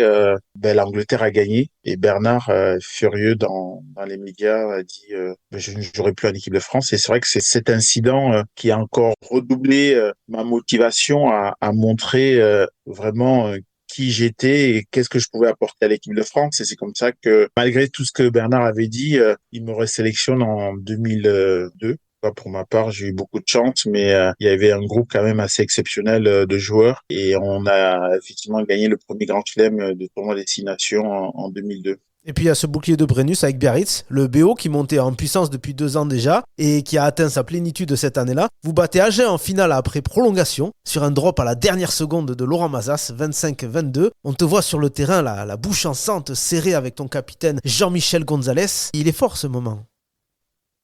l'Angleterre a gagné et Bernard, furieux dans les médias, a dit je ne jouerai plus en équipe de France. Et c'est vrai que c'est cet incident qui a encore redoublé ma motivation à montrer vraiment qui j'étais et qu'est-ce que je pouvais apporter à l'équipe de France. Et c'est comme ça que, malgré tout ce que Bernard avait dit, il me resélectionne en 2002. Pour ma part, j'ai eu beaucoup de chance, mais il y avait un groupe quand même assez exceptionnel de joueurs et on a effectivement gagné le premier Grand Chelem de tournoi Destination en 2002. Et puis il y a ce bouclier de Brennus avec Biarritz, le BO qui montait en puissance depuis 2 ans déjà et qui a atteint sa plénitude cette année-là. Vous battez Agen en finale après prolongation sur un drop à la dernière seconde de Laurent Mazas, 25-22. On te voit sur le terrain, la bouche en sante, serrée avec ton capitaine Jean-Michel Gonzalez. Il est fort ce moment.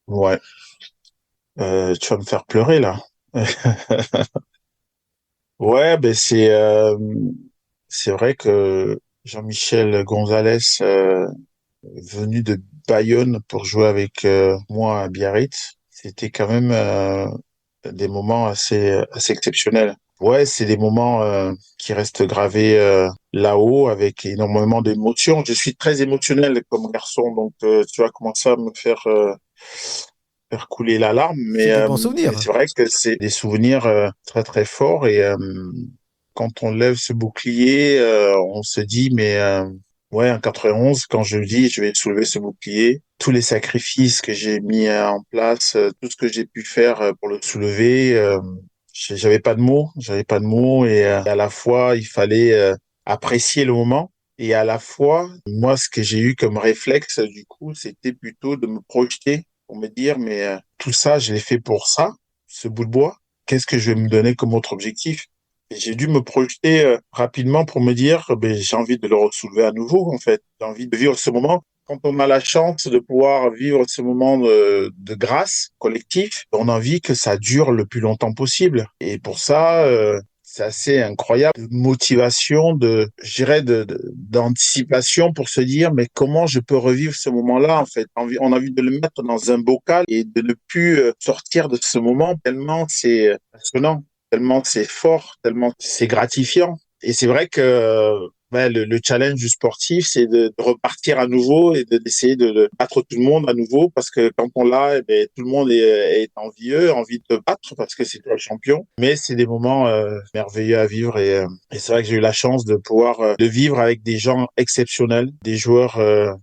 Ouais, tu vas me faire pleurer là. Ouais, c'est vrai que Jean-Michel Gonzalez venu de Bayonne pour jouer avec moi à Biarritz, c'était quand même des moments assez exceptionnels. Ouais, c'est des moments qui restent gravés là-haut avec énormément d'émotions. Je suis très émotionnel comme garçon, donc tu vas commencer à me faire couler la larme, C'est des bons mais souvenirs. c'est vrai que c'est des souvenirs très très forts et quand on lève ce bouclier, on se dit mais ouais, en 91, quand je dis je vais soulever ce bouclier, tous les sacrifices que j'ai mis en place, tout ce que j'ai pu faire pour le soulever, j'avais pas de mots et à la fois il fallait apprécier le moment. Et à la fois, moi, ce que j'ai eu comme réflexe, du coup, c'était plutôt de me projeter pour me dire, mais tout ça, je l'ai fait pour ça, ce bout de bois. Qu'est-ce que je vais me donner comme autre objectif? Et j'ai dû me projeter rapidement pour me dire, j'ai envie de le soulever à nouveau, en fait. J'ai envie de vivre ce moment. Quand on a la chance de pouvoir vivre ce moment de grâce collectif, on a envie que ça dure le plus longtemps possible. Et pour ça, c'est assez incroyable de motivation, je dirais, d'anticipation pour se dire, mais comment je peux revivre ce moment-là, en fait. On a envie de le mettre dans un bocal et de ne plus sortir de ce moment tellement c'est passionnant, tellement c'est fort, tellement c'est gratifiant. Et c'est vrai que ouais, le challenge du sportif, c'est de repartir à nouveau et d'essayer de battre tout le monde à nouveau parce que quand on l'a, tout le monde est envieux, envie de te battre parce que c'est toi le champion. Mais c'est des moments merveilleux à vivre et c'est vrai que j'ai eu la chance de pouvoir le vivre avec des gens exceptionnels, des joueurs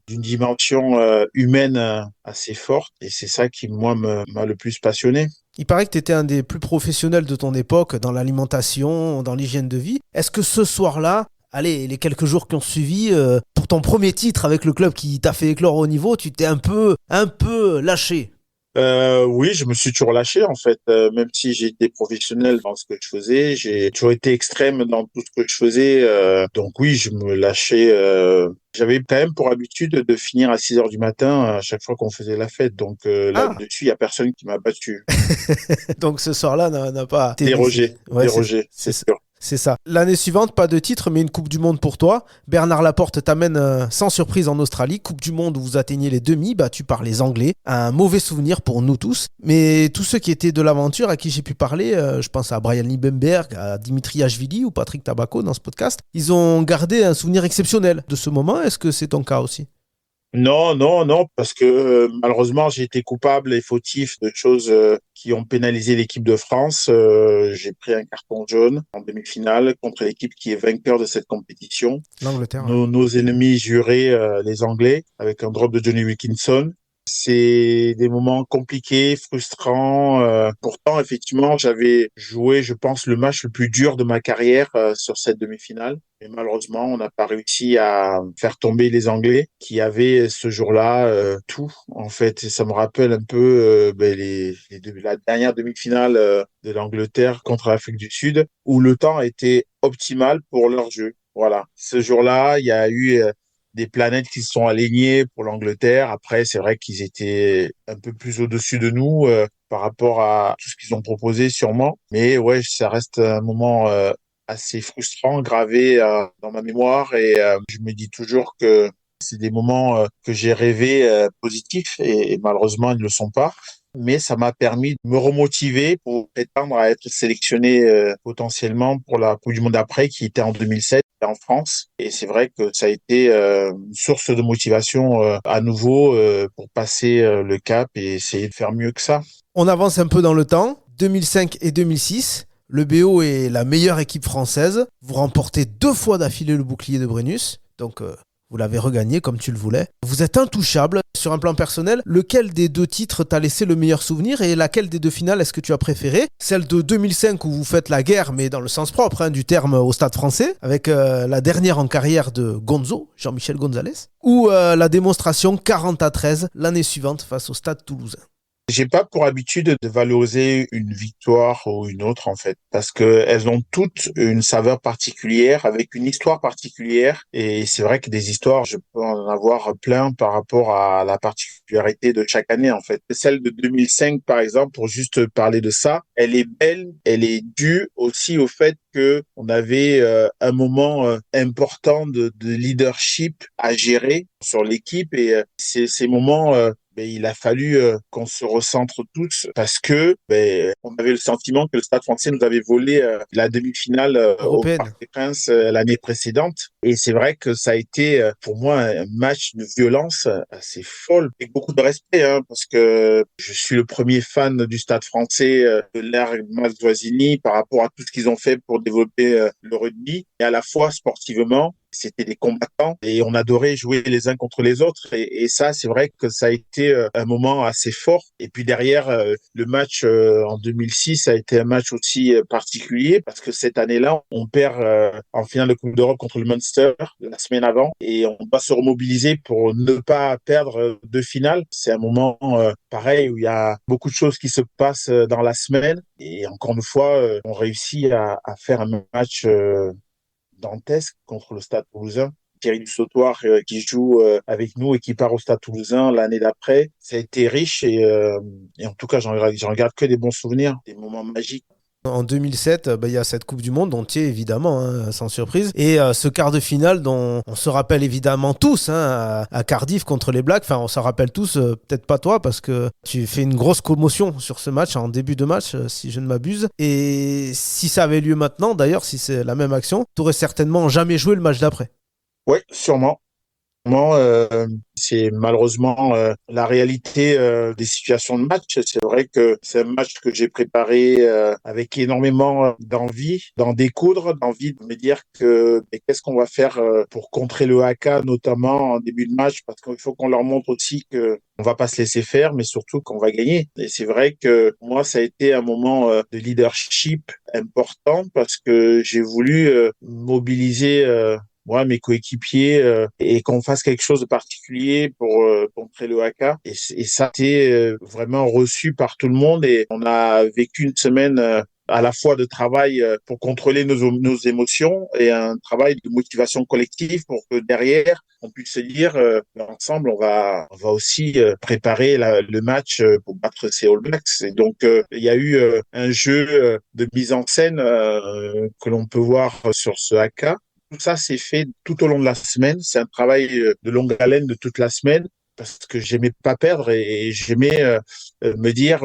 d'une dimension humaine assez forte et c'est ça qui, moi, m'a le plus passionné. Il paraît que tu étais un des plus professionnels de ton époque dans l'alimentation, dans l'hygiène de vie. Est-ce que ce soir-là, allez, les quelques jours qui ont suivi, pour ton premier titre avec le club qui t'a fait éclore au niveau, tu t'es un peu lâché? Oui, je me suis toujours lâché en fait, même si j'ai été professionnel dans ce que je faisais, j'ai toujours été extrême dans tout ce que je faisais. Donc oui, je me lâchais. J'avais quand même pour habitude de finir à 6 heures du matin à chaque fois qu'on faisait la fête. Donc Ah, là-dessus, il y a personne qui m'a battu. donc ce soir-là n'a pas été lésé. Dérogé, Ouais, dérogé, c'est sûr. c'est ça. L'année suivante, pas de titre, mais une Coupe du Monde pour toi. Bernard Laporte t'amène sans surprise en Australie. Coupe du Monde où vous atteignez les demi, battu par les Anglais. Un mauvais souvenir pour nous tous. Mais tous ceux qui étaient de l'aventure, à qui j'ai pu parler, je pense à Brian Liebenberg, à Dimitri Ashvili ou Patrick Tabaco dans ce podcast, ils ont gardé un souvenir exceptionnel de ce moment. Est-ce que c'est ton cas aussi? Non, non, non, parce que malheureusement, j'ai été coupable et fautif de choses qui ont pénalisé l'équipe de France. J'ai pris un carton jaune en demi-finale contre l'équipe qui est vainqueur de cette compétition. L'Angleterre, ouais. Nos ennemis jurés, les Anglais, avec un drop de Johnny Wilkinson. C'est des moments compliqués, frustrants. Pourtant, effectivement, j'avais joué, je pense, le match le plus dur de ma carrière sur cette demi-finale. Et malheureusement, on n'a pas réussi à faire tomber les Anglais qui avaient ce jour-là tout, en fait. Et ça me rappelle un peu la dernière demi-finale de l'Angleterre contre l'Afrique du Sud, où le temps était optimal pour leur jeu. Voilà. Ce jour-là, il y a eu des planètes qui se sont alignées pour l'Angleterre. Après, c'est vrai qu'ils étaient un peu plus au-dessus de nous par rapport à tout ce qu'ils ont proposé sûrement. Mais ouais, ça reste un moment assez frustrant, gravé dans ma mémoire. Et je me dis toujours que c'est des moments que j'ai rêvés positifs et malheureusement, ils ne le sont pas. Mais ça m'a permis de me remotiver pour prétendre à être sélectionné potentiellement pour la Coupe du Monde d'après, qui était en 2007 en France. Et c'est vrai que ça a été une source de motivation à nouveau pour passer le cap et essayer de faire mieux que ça. On avance un peu dans le temps. 2005 et 2006, le BO est la meilleure équipe française. Vous remportez 2 fois d'affilée le bouclier de Brennus. Donc, vous l'avez regagné comme tu le voulais. Vous êtes intouchable. Sur un plan personnel, lequel des 2 titres t'a laissé le meilleur souvenir et laquelle des 2 finales est-ce que tu as préféré? Celle de 2005 où vous faites la guerre, mais dans le sens propre du terme, au Stade Français, avec la dernière en carrière de Gonzo, Jean-Michel Gonzalez, ou la démonstration 40-13 l'année suivante face au Stade Toulousain? J'ai pas pour habitude de valoriser une victoire ou une autre, en fait, parce que elles ont toutes une saveur particulière, avec une histoire particulière. Et c'est vrai que des histoires, je peux en avoir plein par rapport à la particularité de chaque année, en fait. Celle de 2005, par exemple, pour juste parler de ça, elle est belle, elle est due aussi au fait que on avait un moment important de leadership à gérer sur l'équipe et ces moments ben, il a fallu qu'on se recentre tous parce que on avait le sentiment que le Stade Français nous avait volé la demi-finale au Parc Européenne. des Princes l'année précédente. Et c'est vrai que ça a été pour moi un match de violence assez folle et beaucoup de respect parce que je suis le premier fan du Stade Français de l'ère Mastroianni par rapport à tout ce qu'ils ont fait pour développer le rugby et à la fois sportivement. C'était des combattants et on adorait jouer les uns contre les autres. Et ça, c'est vrai que ça a été un moment assez fort. Et puis derrière, le match en 2006 a été un match aussi particulier parce que cette année-là, on perd en finale de Coupe d'Europe contre le Munster la semaine avant et on doit se remobiliser pour ne pas perdre 2 finales. C'est un moment pareil où il y a beaucoup de choses qui se passent dans la semaine et encore une fois, on réussit à faire un match dantesque contre le Stade Toulousain. Thierry Dussautoir qui joue avec nous et qui part au Stade Toulousain l'année d'après. Ça a été riche et en tout cas, j'en garde que des bons souvenirs, des moments magiques. En 2007, il y a cette Coupe du Monde dont tu es évidemment, sans surprise. Et ce quart de finale dont on se rappelle évidemment tous, à Cardiff contre les Blacks. Enfin, on s'en rappelle tous, peut-être pas toi, parce que tu fais une grosse commotion sur ce match, en début de match, si je ne m'abuse. Et si ça avait lieu maintenant, d'ailleurs, si c'est la même action, tu aurais certainement jamais joué le match d'après. Oui, sûrement. C'est malheureusement la réalité des situations de match. C'est vrai que c'est un match que j'ai préparé avec énormément d'envie d'en découdre, d'envie de me dire que qu'est-ce qu'on va faire pour contrer le haka, notamment en début de match, parce qu'il faut qu'on leur montre aussi que on va pas se laisser faire, mais surtout qu'on va gagner. Et c'est vrai que moi, ça a été un moment de leadership important parce que j'ai voulu mobiliser moi, mes coéquipiers, et qu'on fasse quelque chose de particulier pour contrer le haka. Et ça a été vraiment reçu par tout le monde et on a vécu une semaine à la fois de travail pour contrôler nos émotions et un travail de motivation collective pour que derrière, on puisse se dire ensemble, on va aussi préparer le match pour battre ces All Blacks. Et donc, il y a eu un jeu de mise en scène que l'on peut voir sur ce haka. Tout ça s'est fait tout au long de la semaine. C'est un travail de longue haleine de toute la semaine parce que j'aimais pas perdre et j'aimais me dire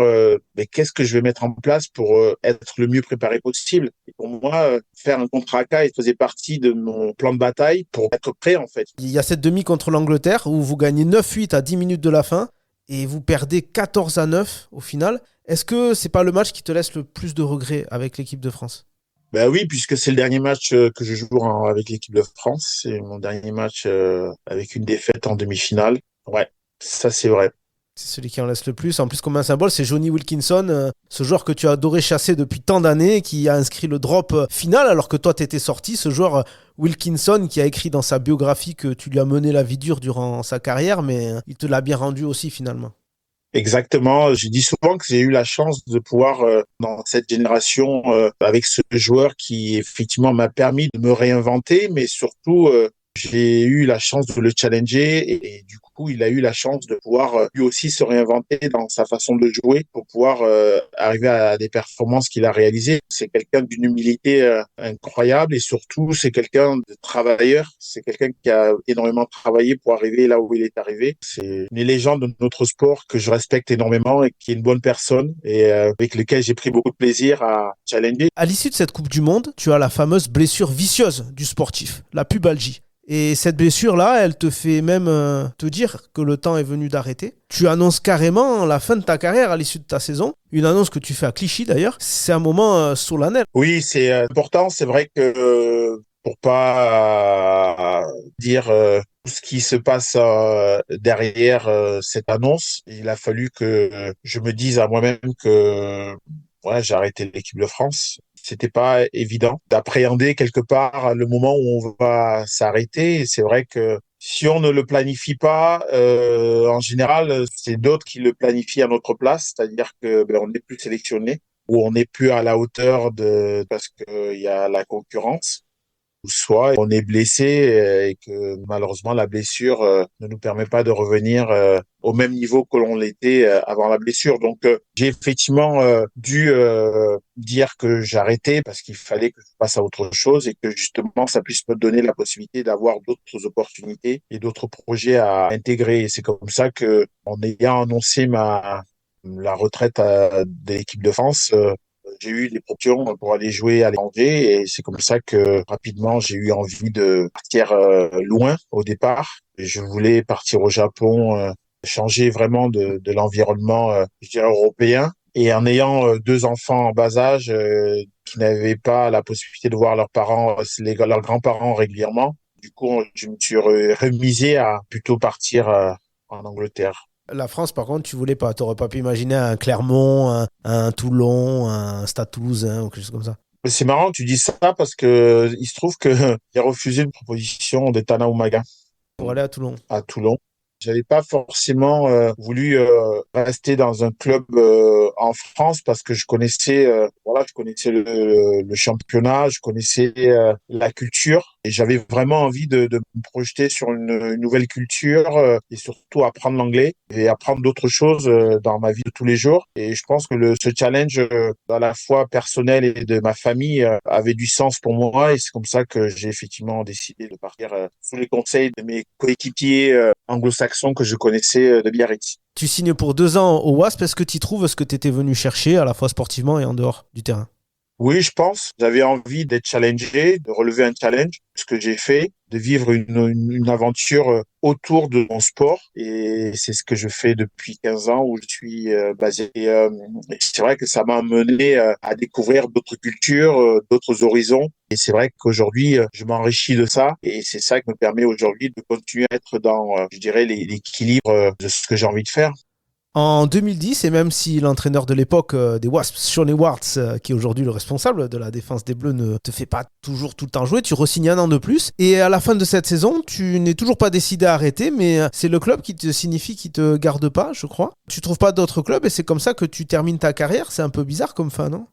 mais qu'est-ce que je vais mettre en place pour être le mieux préparé possible. Et pour moi, faire un contre-haka, il faisait partie de mon plan de bataille pour être prêt en fait. Il y a cette demi contre l'Angleterre où vous gagnez 9-8 à 10 minutes de la fin et vous perdez 14-9 au final. Est-ce que c'est pas le match qui te laisse le plus de regrets avec l'équipe de France? Ben oui, puisque c'est le dernier match que je joue avec l'équipe de France. C'est mon dernier match avec une défaite en demi-finale. Ouais, ça c'est vrai. C'est celui qui en laisse le plus. En plus, comme un symbole, c'est Johnny Wilkinson, ce joueur que tu as adoré chasser depuis tant d'années, qui a inscrit le drop final alors que toi t'étais sorti. Ce joueur Wilkinson qui a écrit dans sa biographie que tu lui as mené la vie dure durant sa carrière, mais il te l'a bien rendu aussi finalement. Exactement. Je dis souvent que j'ai eu la chance de pouvoir, dans cette génération, avec ce joueur qui effectivement m'a permis de me réinventer, mais surtout, j'ai eu la chance de le challenger et du coup, il a eu la chance de pouvoir lui aussi se réinventer dans sa façon de jouer pour pouvoir arriver à des performances qu'il a réalisées. C'est quelqu'un d'une humilité incroyable et surtout, c'est quelqu'un de travailleur. C'est quelqu'un qui a énormément travaillé pour arriver là où il est arrivé. C'est une légende de notre sport que je respecte énormément et qui est une bonne personne et avec lequel j'ai pris beaucoup de plaisir à challenger. À l'issue de cette Coupe du Monde, tu as la fameuse blessure vicieuse du sportif, la pubalgie. Et cette blessure-là, elle te fait même te dire que le temps est venu d'arrêter. Tu annonces carrément la fin de ta carrière à l'issue de ta saison. Une annonce que tu fais à Clichy d'ailleurs. C'est un moment solennel. Oui, c'est important. C'est vrai que pour pas dire tout ce qui se passe derrière cette annonce, il a fallu que je me dise à moi-même que ouais, j'ai arrêté l'équipe de France. C'était pas évident d'appréhender quelque part le moment où on va s'arrêter. Et c'est vrai que si on ne le planifie pas, en général, c'est d'autres qui le planifient à notre place, c'est-à-dire que on n'est plus sélectionné ou on n'est plus à la hauteur de parce qu'il y a la concurrence ou soit on est blessé et que malheureusement la blessure ne nous permet pas de revenir au même niveau que l'on l'était avant la blessure. Donc j'ai effectivement dû dire que j'arrêtais parce qu'il fallait que je passe à autre chose et que justement ça puisse me donner la possibilité d'avoir d'autres opportunités et d'autres projets à intégrer. Et c'est comme ça que en ayant annoncé la retraite de l'équipe de France, j'ai eu des propositions pour aller jouer à l'étranger et c'est comme ça que rapidement j'ai eu envie de partir loin au départ. Et je voulais partir au Japon, changer vraiment de l'environnement, je dirais européen. Et en ayant deux enfants en bas âge qui n'avaient pas la possibilité de voir leurs parents, leurs grands-parents régulièrement, du coup je me suis remisé à plutôt partir en Angleterre. La France, par contre, tu voulais pas. T'aurais pas pu imaginer un Clermont, un Toulon, un Stade Toulousain ou quelque chose comme ça. C'est marrant que tu dis ça parce que il se trouve que j'ai refusé une proposition de Tana Umaga Pour aller à Toulon. à Toulon. J'avais pas forcément voulu rester dans un club en France parce que je connaissais voilà, je connaissais le championnat, je connaissais la culture et j'avais vraiment envie de me projeter sur une nouvelle culture et surtout apprendre l'anglais et apprendre d'autres choses dans ma vie de tous les jours. Et je pense que ce challenge à la fois personnel et de ma famille avait du sens pour moi et c'est comme ça que j'ai effectivement décidé de partir sous les conseils de mes coéquipiers anglo-saxons que je connaissais de Biarritz. Tu signes pour 2 ans au Wasp. Est-ce que tu trouves ce que tu étais venu chercher, à la fois sportivement et en dehors du terrain? Oui, je pense. J'avais envie d'être challengé, de relever un challenge, ce que j'ai fait, de vivre une aventure autour de mon sport. Et c'est ce que je fais depuis 15 ans où je suis basé. Et c'est vrai que ça m'a mené à découvrir d'autres cultures, d'autres horizons. Et c'est vrai qu'aujourd'hui, je m'enrichis de ça. Et c'est ça qui me permet aujourd'hui de continuer à être dans, je dirais, l'équilibre de ce que j'ai envie de faire. En 2010, et même si l'entraîneur de l'époque des Wasps, Shawnee Wards, qui est aujourd'hui le responsable de la défense des Bleus, ne te fait pas toujours tout le temps jouer, tu re-signes un an de plus. Et à la fin de cette saison, tu n'es toujours pas décidé à arrêter, mais c'est le club qui te signifie qu'il te garde pas, je crois. Tu trouves pas d'autres clubs et c'est comme ça que tu termines ta carrière. C'est un peu bizarre comme fin, non?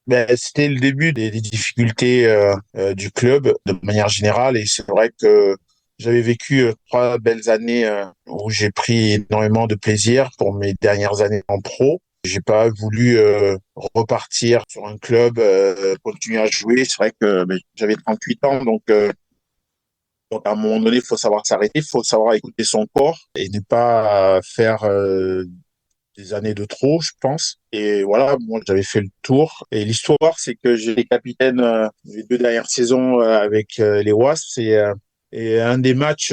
Ben, c'était le début des difficultés du club de manière générale et c'est vrai que j'avais vécu 3 belles années où j'ai pris énormément de plaisir pour mes dernières années en pro. J'ai pas voulu repartir sur un club, continuer à jouer. C'est vrai que j'avais 38 ans, donc à un moment donné, il faut savoir s'arrêter, il faut savoir écouter son corps et ne pas faire des années de trop, je pense. Et voilà, moi, j'avais fait le tour. Et l'histoire, c'est que j'ai été capitaine les 2 dernières saisons avec les Wasps. Et un des matchs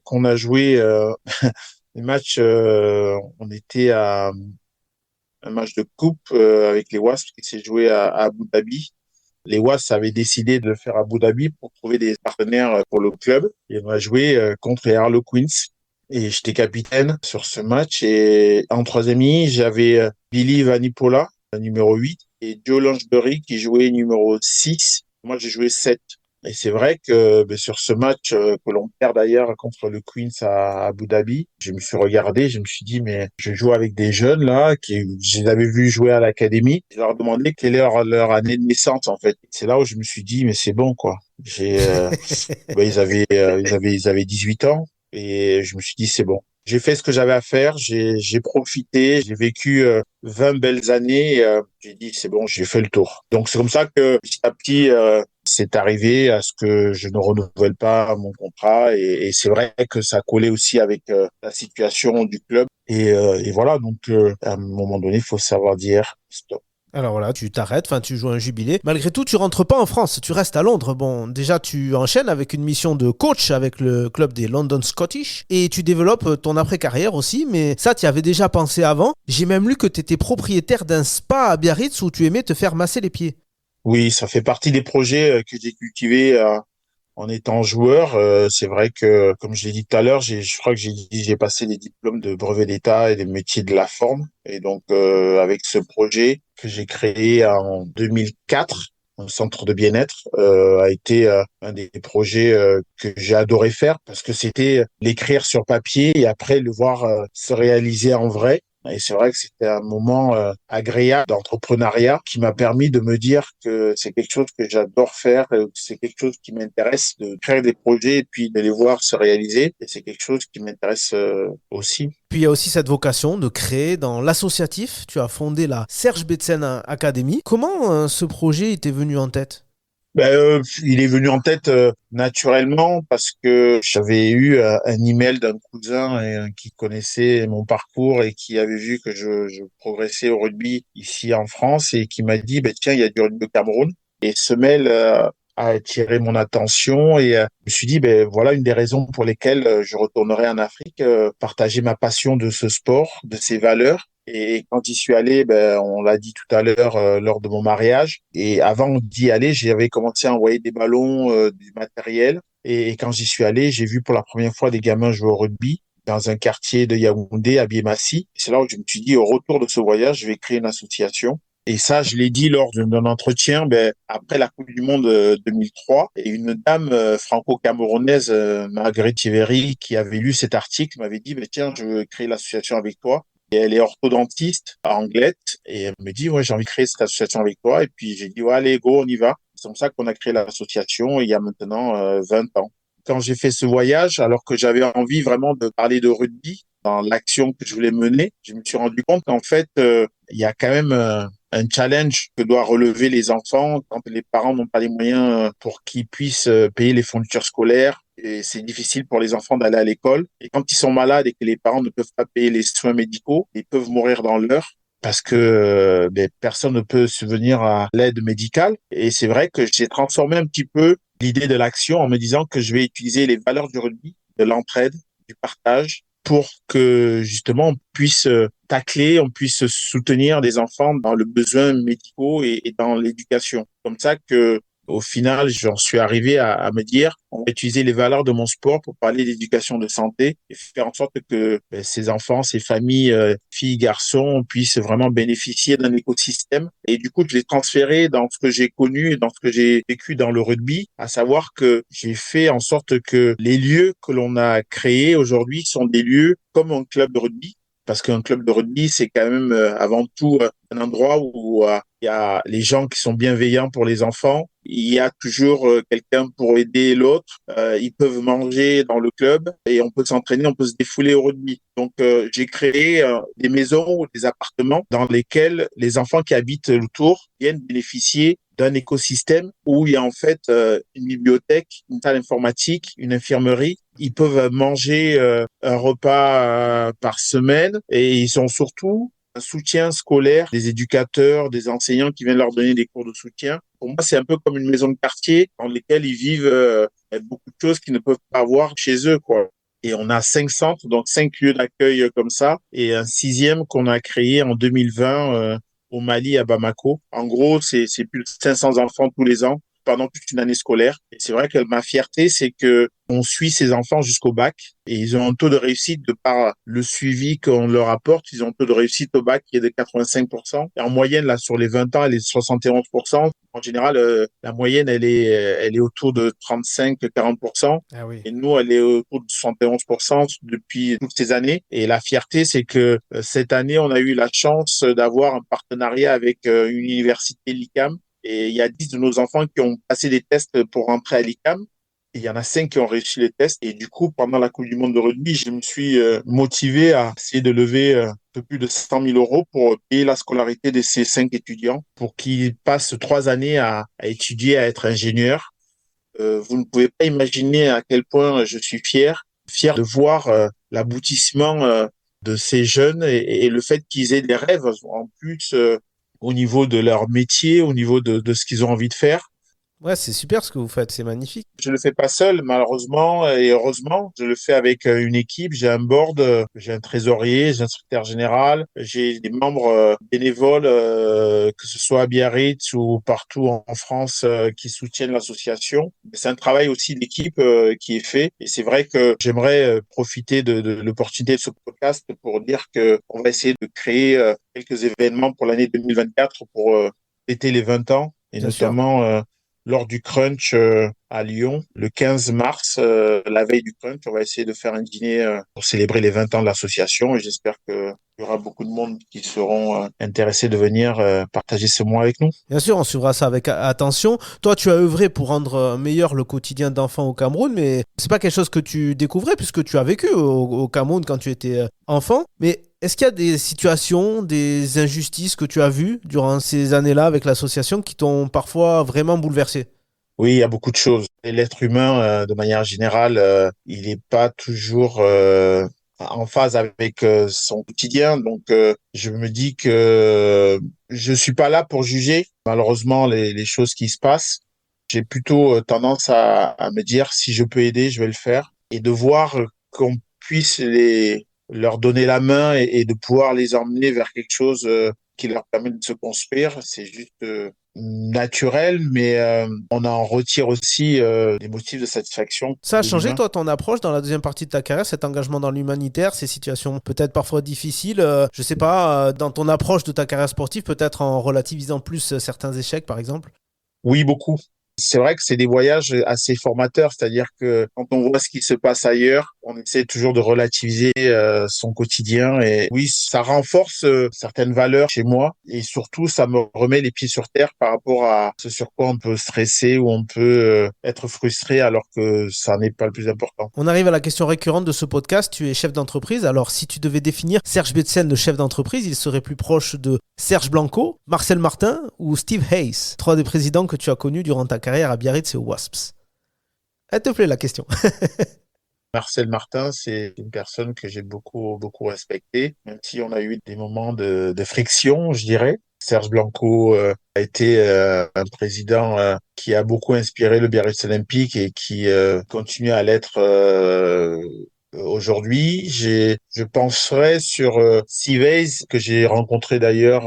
qu'on a joué, les matchs, on était à un match de coupe avec les Wasps qui s'est joué à Abu Dhabi. Les Wasps avaient décidé de le faire à Abu Dhabi pour trouver des partenaires pour le club. Et on a joué contre les Harlequins. et j'étais capitaine sur ce match. Et en troisième ligne, j'avais Billy Vanipola, numéro 8, et Joe Lansbury qui jouait numéro 6. Moi, j'ai joué 7. Et c'est vrai que sur ce match que l'on perd d'ailleurs contre le Queens à Abu Dhabi, je me suis regardé, je me suis dit, mais je joue avec des jeunes là, qui je les avais vus jouer à l'académie. Je leur demandais quelle est leur année de naissance en fait. C'est là où je me suis dit, mais c'est bon quoi. Ils avaient 18 ans et je me suis dit, c'est bon. J'ai fait ce que j'avais à faire, j'ai profité, j'ai vécu 20 belles années. J'ai dit, c'est bon, j'ai fait le tour. Donc c'est comme ça que petit à petit, c'est arrivé à ce que je ne renouvelle pas mon contrat et c'est vrai que ça collait aussi avec la situation du club et voilà donc à un moment donné il faut savoir dire stop. Alors voilà, tu t'arrêtes, enfin tu joues un jubilé. Malgré tout, tu rentres pas en France, tu restes à Londres. Bon, déjà tu enchaînes avec une mission de coach avec le club des London Scottish et tu développes ton après-carrière aussi, mais ça tu y avais déjà pensé avant. J'ai même lu que tu étais propriétaire d'un spa à Biarritz où tu aimais te faire masser les pieds. Oui, ça fait partie des projets que j'ai cultivés en étant joueur. C'est vrai que comme je l'ai dit tout à l'heure, je crois que j'ai passé des diplômes de brevet d'État et des métiers de la forme et donc avec ce projet que j'ai créé en 2004, un centre de bien-être a été un des projets que j'ai adoré faire parce que c'était l'écrire sur papier et après le voir se réaliser en vrai. Et c'est vrai que c'était un moment agréable d'entrepreneuriat qui m'a permis de me dire que c'est quelque chose que j'adore faire, que c'est quelque chose qui m'intéresse de créer des projets et puis de les voir se réaliser. Et c'est quelque chose qui m'intéresse aussi. Puis il y a aussi cette vocation de créer dans l'associatif. Tu as fondé la Serge Betsen Academy. Comment ce projet était venu en tête? Il est venu en tête naturellement parce que j'avais eu un email d'un cousin qui connaissait mon parcours et qui avait vu que je progressais au rugby ici en France et qui m'a dit, tiens, il y a du rugby au Cameroun. Et ce mail a attiré mon attention et je me suis dit, voilà une des raisons pour lesquelles je retournerai en Afrique, partager ma passion de ce sport, de ses valeurs. Et quand j'y suis allé, on l'a dit tout à l'heure lors de mon mariage. Et avant d'y aller, j'avais commencé à envoyer des ballons, du matériel. Et quand j'y suis allé, j'ai vu pour la première fois des gamins jouer au rugby dans un quartier de Yaoundé, à Biémassi. C'est là où je me suis dit, au retour de ce voyage, je vais créer une association. Et ça, je l'ai dit lors d'un entretien, après la Coupe du Monde 2003. Et une dame franco-camerounaise, Marguerite Thievery, qui avait lu cet article, m'avait dit, tiens, je veux créer l'association avec toi. Et elle est orthodontiste à Anglette et elle me dit, ouais, j'ai envie de créer cette association avec toi. Et puis j'ai dit, ouais, allez, go, on y va. C'est comme ça qu'on a créé l'association il y a maintenant 20 ans. Quand j'ai fait ce voyage, alors que j'avais envie vraiment de parler de rugby dans l'action que je voulais mener, je me suis rendu compte qu'en fait, il y a quand même un challenge que doivent relever les enfants quand les parents n'ont pas les moyens pour qu'ils puissent payer les fournitures scolaires. Et c'est difficile pour les enfants d'aller à l'école. Et quand ils sont malades et que les parents ne peuvent pas payer les soins médicaux, ils peuvent mourir dans l'heure parce que personne ne peut subvenir à l'aide médicale. Et c'est vrai que j'ai transformé un petit peu l'idée de l'action en me disant que je vais utiliser les valeurs du rugby, de l'entraide, du partage, pour que justement on puisse tacler, on puisse soutenir des enfants dans le besoin médicaux et dans l'éducation. Comme ça que au final, j'en suis arrivé à me dire, on va utiliser les valeurs de mon sport pour parler d'éducation de santé et faire en sorte que ces enfants, ces familles, filles, garçons, puissent vraiment bénéficier d'un écosystème. Et du coup, je l'ai transféré dans ce que j'ai connu et dans ce que j'ai vécu dans le rugby, à savoir que j'ai fait en sorte que les lieux que l'on a créés aujourd'hui sont des lieux comme un club de rugby parce qu'un club de rugby, c'est quand même avant tout un endroit où il y a les gens qui sont bienveillants pour les enfants. Il y a toujours quelqu'un pour aider l'autre. Ils peuvent manger dans le club et on peut s'entraîner, on peut se défouler au rugby. Donc, j'ai créé des maisons ou des appartements dans lesquels les enfants qui habitent autour viennent bénéficier d'un écosystème où il y a en fait une bibliothèque, une salle informatique, une infirmerie. Ils peuvent manger un repas par semaine et ils ont surtout un soutien scolaire des éducateurs, des enseignants qui viennent leur donner des cours de soutien. Pour moi, c'est un peu comme une maison de quartier dans lesquelles ils vivent beaucoup de choses qu'ils ne peuvent pas avoir chez eux, quoi. Et on a 5 centres, donc 5 lieux d'accueil comme ça, et un sixième qu'on a créé en 2020 au Mali, à Bamako. En gros, c'est plus de 500 enfants tous les ans pendant toute une année scolaire. Et c'est vrai que ma fierté, c'est que on suit ces enfants jusqu'au bac et ils ont un taux de réussite de par le suivi qu'on leur apporte. Ils ont un taux de réussite au bac qui est de 85%. Et en moyenne, là, sur les 20 ans, elle est de 71%. En général, la moyenne, elle est autour de 35-40%. Ah oui. Et nous, elle est autour de 71% depuis toutes ces années. Et la fierté, c'est que cette année, on a eu la chance d'avoir un partenariat avec une université, l'ICAM. Et il y a 10 de nos enfants qui ont passé des tests pour rentrer à l'ICAM. Et il y en a 5 qui ont réussi les tests. Et du coup, pendant la Coupe du Monde de rugby, je me suis motivé à essayer de lever un peu plus de 100 000 euros pour payer la scolarité de ces 5 étudiants pour qu'ils passent 3 années à étudier, à être ingénieurs. Vous ne pouvez pas imaginer à quel point je suis fier de voir l'aboutissement de ces jeunes et le fait qu'ils aient des rêves en plus au niveau de leur métier, au niveau de ce qu'ils ont envie de faire. Ouais, c'est super ce que vous faites, c'est magnifique. Je le fais pas seul, malheureusement et heureusement. Je le fais avec une équipe. J'ai un board, j'ai un trésorier, j'ai un secrétaire général, j'ai des membres bénévoles, que ce soit à Biarritz ou partout en France, qui soutiennent l'association. C'est un travail aussi d'équipe qui est fait. Et c'est vrai que j'aimerais profiter de l'opportunité de ce podcast pour dire que on va essayer de créer quelques événements pour l'année 2024 pour fêter les 20 ans et Bien sûr. notamment lors du Crunch à Lyon, le 15 mars, la veille du Crunch, on va essayer de faire un dîner pour célébrer les 20 ans de l'association et j'espère qu'il y aura beaucoup de monde qui seront intéressés de venir partager ce mois avec nous. Bien sûr, on suivra ça avec attention. Toi, tu as œuvré pour rendre meilleur le quotidien d'enfants au Cameroun, mais c'est pas quelque chose que tu découvrais puisque tu as vécu au Cameroun quand tu étais enfant. Mais est-ce qu'il y a des situations, des injustices que tu as vues durant ces années-là avec l'association qui t'ont parfois vraiment bouleversé? Oui, il y a beaucoup de choses. Et l'être humain, de manière générale, il n'est pas toujours en phase avec son quotidien. Donc, je me dis que je suis pas là pour juger, malheureusement, les choses qui se passent. J'ai plutôt tendance à me dire, si je peux aider, je vais le faire. Et de voir qu'on puisse leur donner la main et de pouvoir les emmener vers quelque chose qui leur permet de se construire, c'est juste naturel, mais on en retire aussi des motifs de satisfaction Ça a de changé, l'humain. toi, ton approche dans la deuxième partie de ta carrière, cet engagement dans l'humanitaire, ces situations peut-être parfois difficiles, je sais pas, dans ton approche de ta carrière sportive, peut-être en relativisant plus certains échecs, par exemple? Oui, beaucoup. C'est vrai que c'est des voyages assez formateurs, c'est-à-dire que quand on voit ce qui se passe ailleurs, on essaie toujours de relativiser son quotidien et oui, ça renforce certaines valeurs chez moi et surtout ça me remet les pieds sur terre par rapport à ce sur quoi on peut stresser ou on peut être frustré alors que ça n'est pas le plus important. On arrive à la question récurrente de ce podcast. Tu es chef d'entreprise. Alors, si tu devais définir Serge Betsen, le chef d'entreprise, il serait plus proche de Serge Blanco, Marcel Martin ou Steve Hayes, trois des présidents que tu as connus durant ta carrière à Biarritz et aux Wasps. Elle te plaît la question? Marcel Martin, c'est une personne que j'ai beaucoup respectée, même si on a eu des moments de friction, je dirais. Serge Blanco a été un président qui a beaucoup inspiré le Biarritz Olympique et qui continue à l'être aujourd'hui. Je penserais sur Steve Hayes, que j'ai rencontré d'ailleurs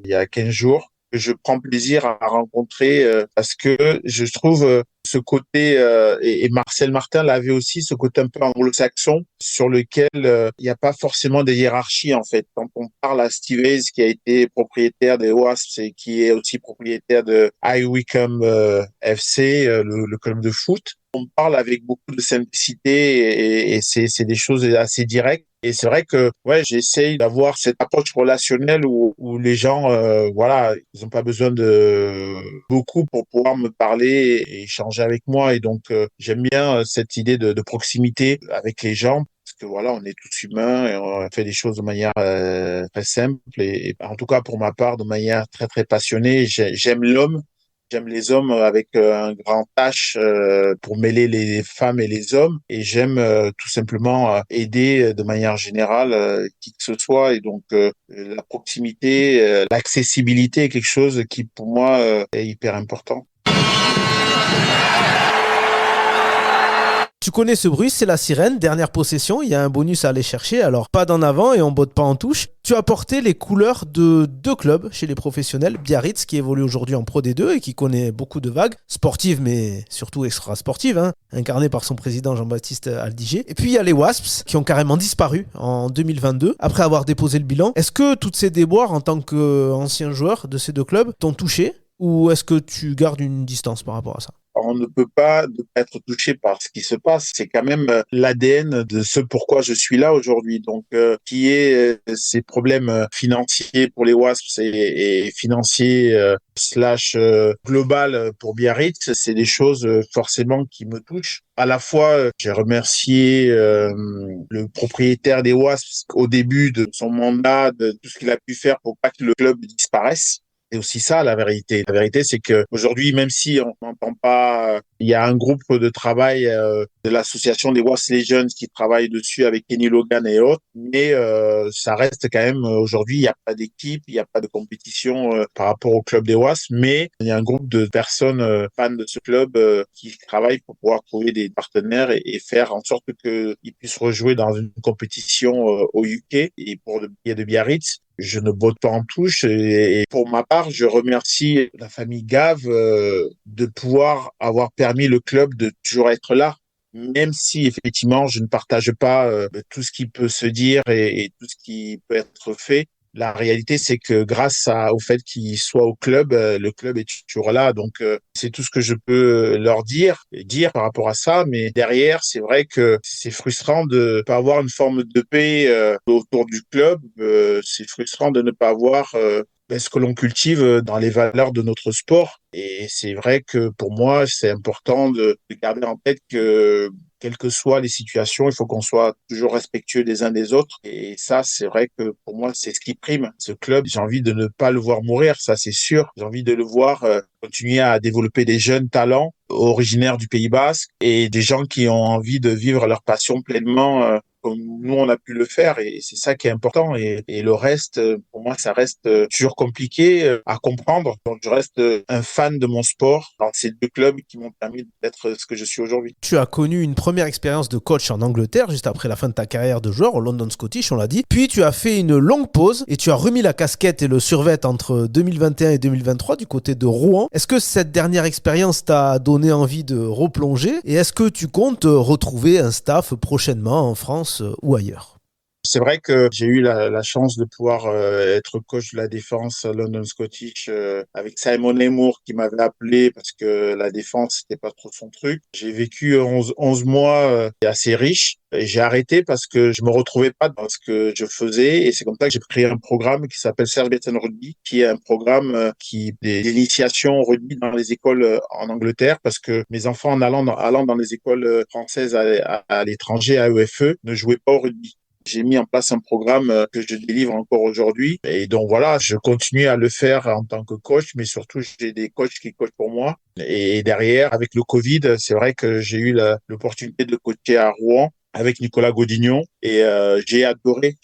il y a 15 jours, que je prends plaisir à rencontrer parce que je trouve ce côté, et Marcel Martin l'avait aussi, ce côté un peu anglo-saxon sur lequel il n'y a pas forcément de hiérarchie en fait. Quand on parle à Steve Hayes qui a été propriétaire des Wasps et qui est aussi propriétaire de High Wycombe FC, le club de foot, on parle avec beaucoup de simplicité et c'est des choses assez directes. Et c'est vrai que ouais, j'essaye d'avoir cette approche relationnelle où les gens, voilà, ils n'ont pas besoin de beaucoup pour pouvoir me parler et échanger avec moi. Et donc, j'aime bien cette idée de proximité avec les gens. Parce que voilà, on est tous humains et on fait des choses de manière très simple et en tout cas pour ma part de manière très passionnée. J'aime l'homme. J'aime les hommes avec un grand H pour mêler les femmes et les hommes et j'aime tout simplement aider de manière générale qui que ce soit et donc la proximité, l'accessibilité est quelque chose qui pour moi est hyper important. Tu connais ce bruit, c'est la sirène, dernière possession, il y a un bonus à aller chercher, alors pas d'en avant et on botte pas en touche. Tu as porté les couleurs de 2 clubs chez les professionnels, Biarritz qui évolue aujourd'hui en Pro D2 et qui connaît beaucoup de vagues, sportives mais surtout extra-sportives, incarnées par son président Jean-Baptiste Aldiger. Et puis il y a les Wasps qui ont carrément disparu en 2022 après avoir déposé le bilan. Est-ce que toutes ces déboires en tant qu'ancien joueur de ces 2 clubs t'ont touché ou est-ce que tu gardes une distance par rapport à ça? On ne peut pas ne pas être touché par ce qui se passe. C'est quand même l'ADN de ce pourquoi je suis là aujourd'hui. Donc, qui est ces problèmes financiers pour les Wasps et financiers slash global pour Biarritz, c'est des choses forcément qui me touchent. À la fois, j'ai remercié le propriétaire des Wasps au début de son mandat, de tout ce qu'il a pu faire pour pas que le club disparaisse. C'est aussi ça la vérité. La vérité, c'est que aujourd'hui, même si on n'entend pas, il y a un groupe de travail de l'association des Wasps Legends qui travaille dessus avec Kenny Logan et autres, mais ça reste quand même aujourd'hui, il n'y a pas d'équipe, il n'y a pas de compétition par rapport au club des Wasps, mais il y a un groupe de personnes fans de ce club qui travaillent pour pouvoir trouver des partenaires et faire en sorte qu'ils puissent rejouer dans une compétition au UK et pour le billet de Biarritz. Je ne botte pas en touche et pour ma part, je remercie la famille Gave de pouvoir avoir permis le club de toujours être là, même si effectivement je ne partage pas tout ce qui peut se dire et tout ce qui peut être fait. La réalité, c'est que grâce au fait qu'ils soient au club, le club est toujours là. Donc, c'est tout ce que je peux leur dire par rapport à ça. Mais derrière, c'est vrai que c'est frustrant de pas avoir une forme de paix autour du club. C'est frustrant de ne pas avoir ce que l'on cultive dans les valeurs de notre sport. Et c'est vrai que pour moi, c'est important de garder en tête que quelles que soient les situations, il faut qu'on soit toujours respectueux des uns des autres. Et ça, c'est vrai que pour moi, c'est ce qui prime. Ce club, j'ai envie de ne pas le voir mourir, ça c'est sûr. J'ai envie de le voir continuer à développer des jeunes talents originaires du Pays Basque et des gens qui ont envie de vivre leur passion pleinement comme nous, on a pu le faire. Et c'est ça qui est important. Et le reste, pour moi, ça reste toujours compliqué à comprendre. Donc, je reste un fan de mon sport dans ces 2 clubs qui m'ont permis d'être ce que je suis aujourd'hui. Tu as connu une première expérience de coach en Angleterre, juste après la fin de ta carrière de joueur au London Scottish, on l'a dit. Puis tu as fait une longue pause et tu as remis la casquette et le survêt entre 2021 et 2023 du côté de Rouen. Est-ce que cette dernière expérience t'a donné envie de replonger? Et est-ce que tu comptes retrouver un staff prochainement en France ou ailleurs? C'est vrai que j'ai eu la chance de pouvoir être coach de la défense à London Scottish avec Simon Eymour qui m'avait appelé parce que la défense, c'était pas trop son truc. J'ai vécu 11 mois assez riches et j'ai arrêté parce que je me retrouvais pas dans ce que je faisais et c'est comme ça que j'ai créé un programme qui s'appelle Surbiton Rugby, qui est un programme qui d'initiation au rugby dans les écoles en Angleterre parce que mes enfants en allant dans les écoles françaises à l'étranger, à EFE, ne jouaient pas au rugby. J'ai mis en place un programme que je délivre encore aujourd'hui. Et donc voilà, je continue à le faire en tant que coach, mais surtout j'ai des coachs qui coachent pour moi. Et derrière, avec le Covid, c'est vrai que j'ai eu l'opportunité de coacher à Rouen avec Nicolas Godignon et j'ai adoré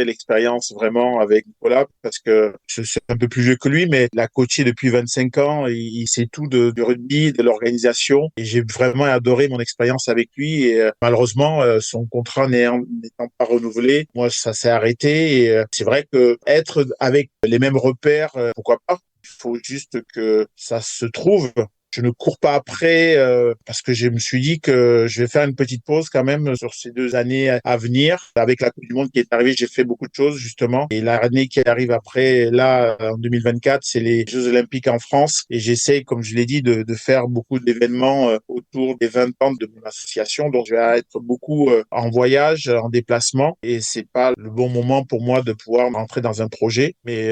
l'expérience vraiment avec Nicolas parce que je suis un peu plus vieux que lui mais il a coaché depuis 25 ans et il sait tout du rugby, de l'organisation et j'ai vraiment adoré mon expérience avec lui et malheureusement son contrat n'étant pas renouvelé, moi ça s'est arrêté et c'est vrai que être avec les mêmes repères, pourquoi pas, il faut juste que ça se trouve. Je ne cours pas après parce que je me suis dit que je vais faire une petite pause quand même sur ces 2 années à venir. Avec la Coupe du Monde qui est arrivée, j'ai fait beaucoup de choses justement. Et l'année qui arrive après, là, en 2024, c'est les Jeux Olympiques en France. Et j'essaie, comme je l'ai dit, de faire beaucoup d'événements autour des 20 ans de mon association. Donc, je vais être beaucoup en voyage, en déplacement. Et c'est pas le bon moment pour moi de pouvoir entrer dans un projet. Mais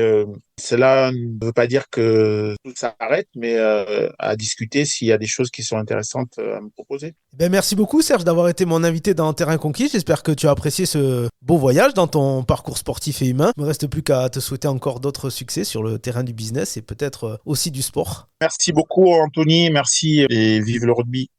cela ne veut pas dire que tout s'arrête, mais à discuter s'il y a des choses qui sont intéressantes à me proposer. Merci beaucoup Serge d'avoir été mon invité dans Terrain Conquis. J'espère que tu as apprécié ce beau voyage dans ton parcours sportif et humain. Il ne me reste plus qu'à te souhaiter encore d'autres succès sur le terrain du business et peut-être aussi du sport. Merci beaucoup Anthony, merci et vive le rugby.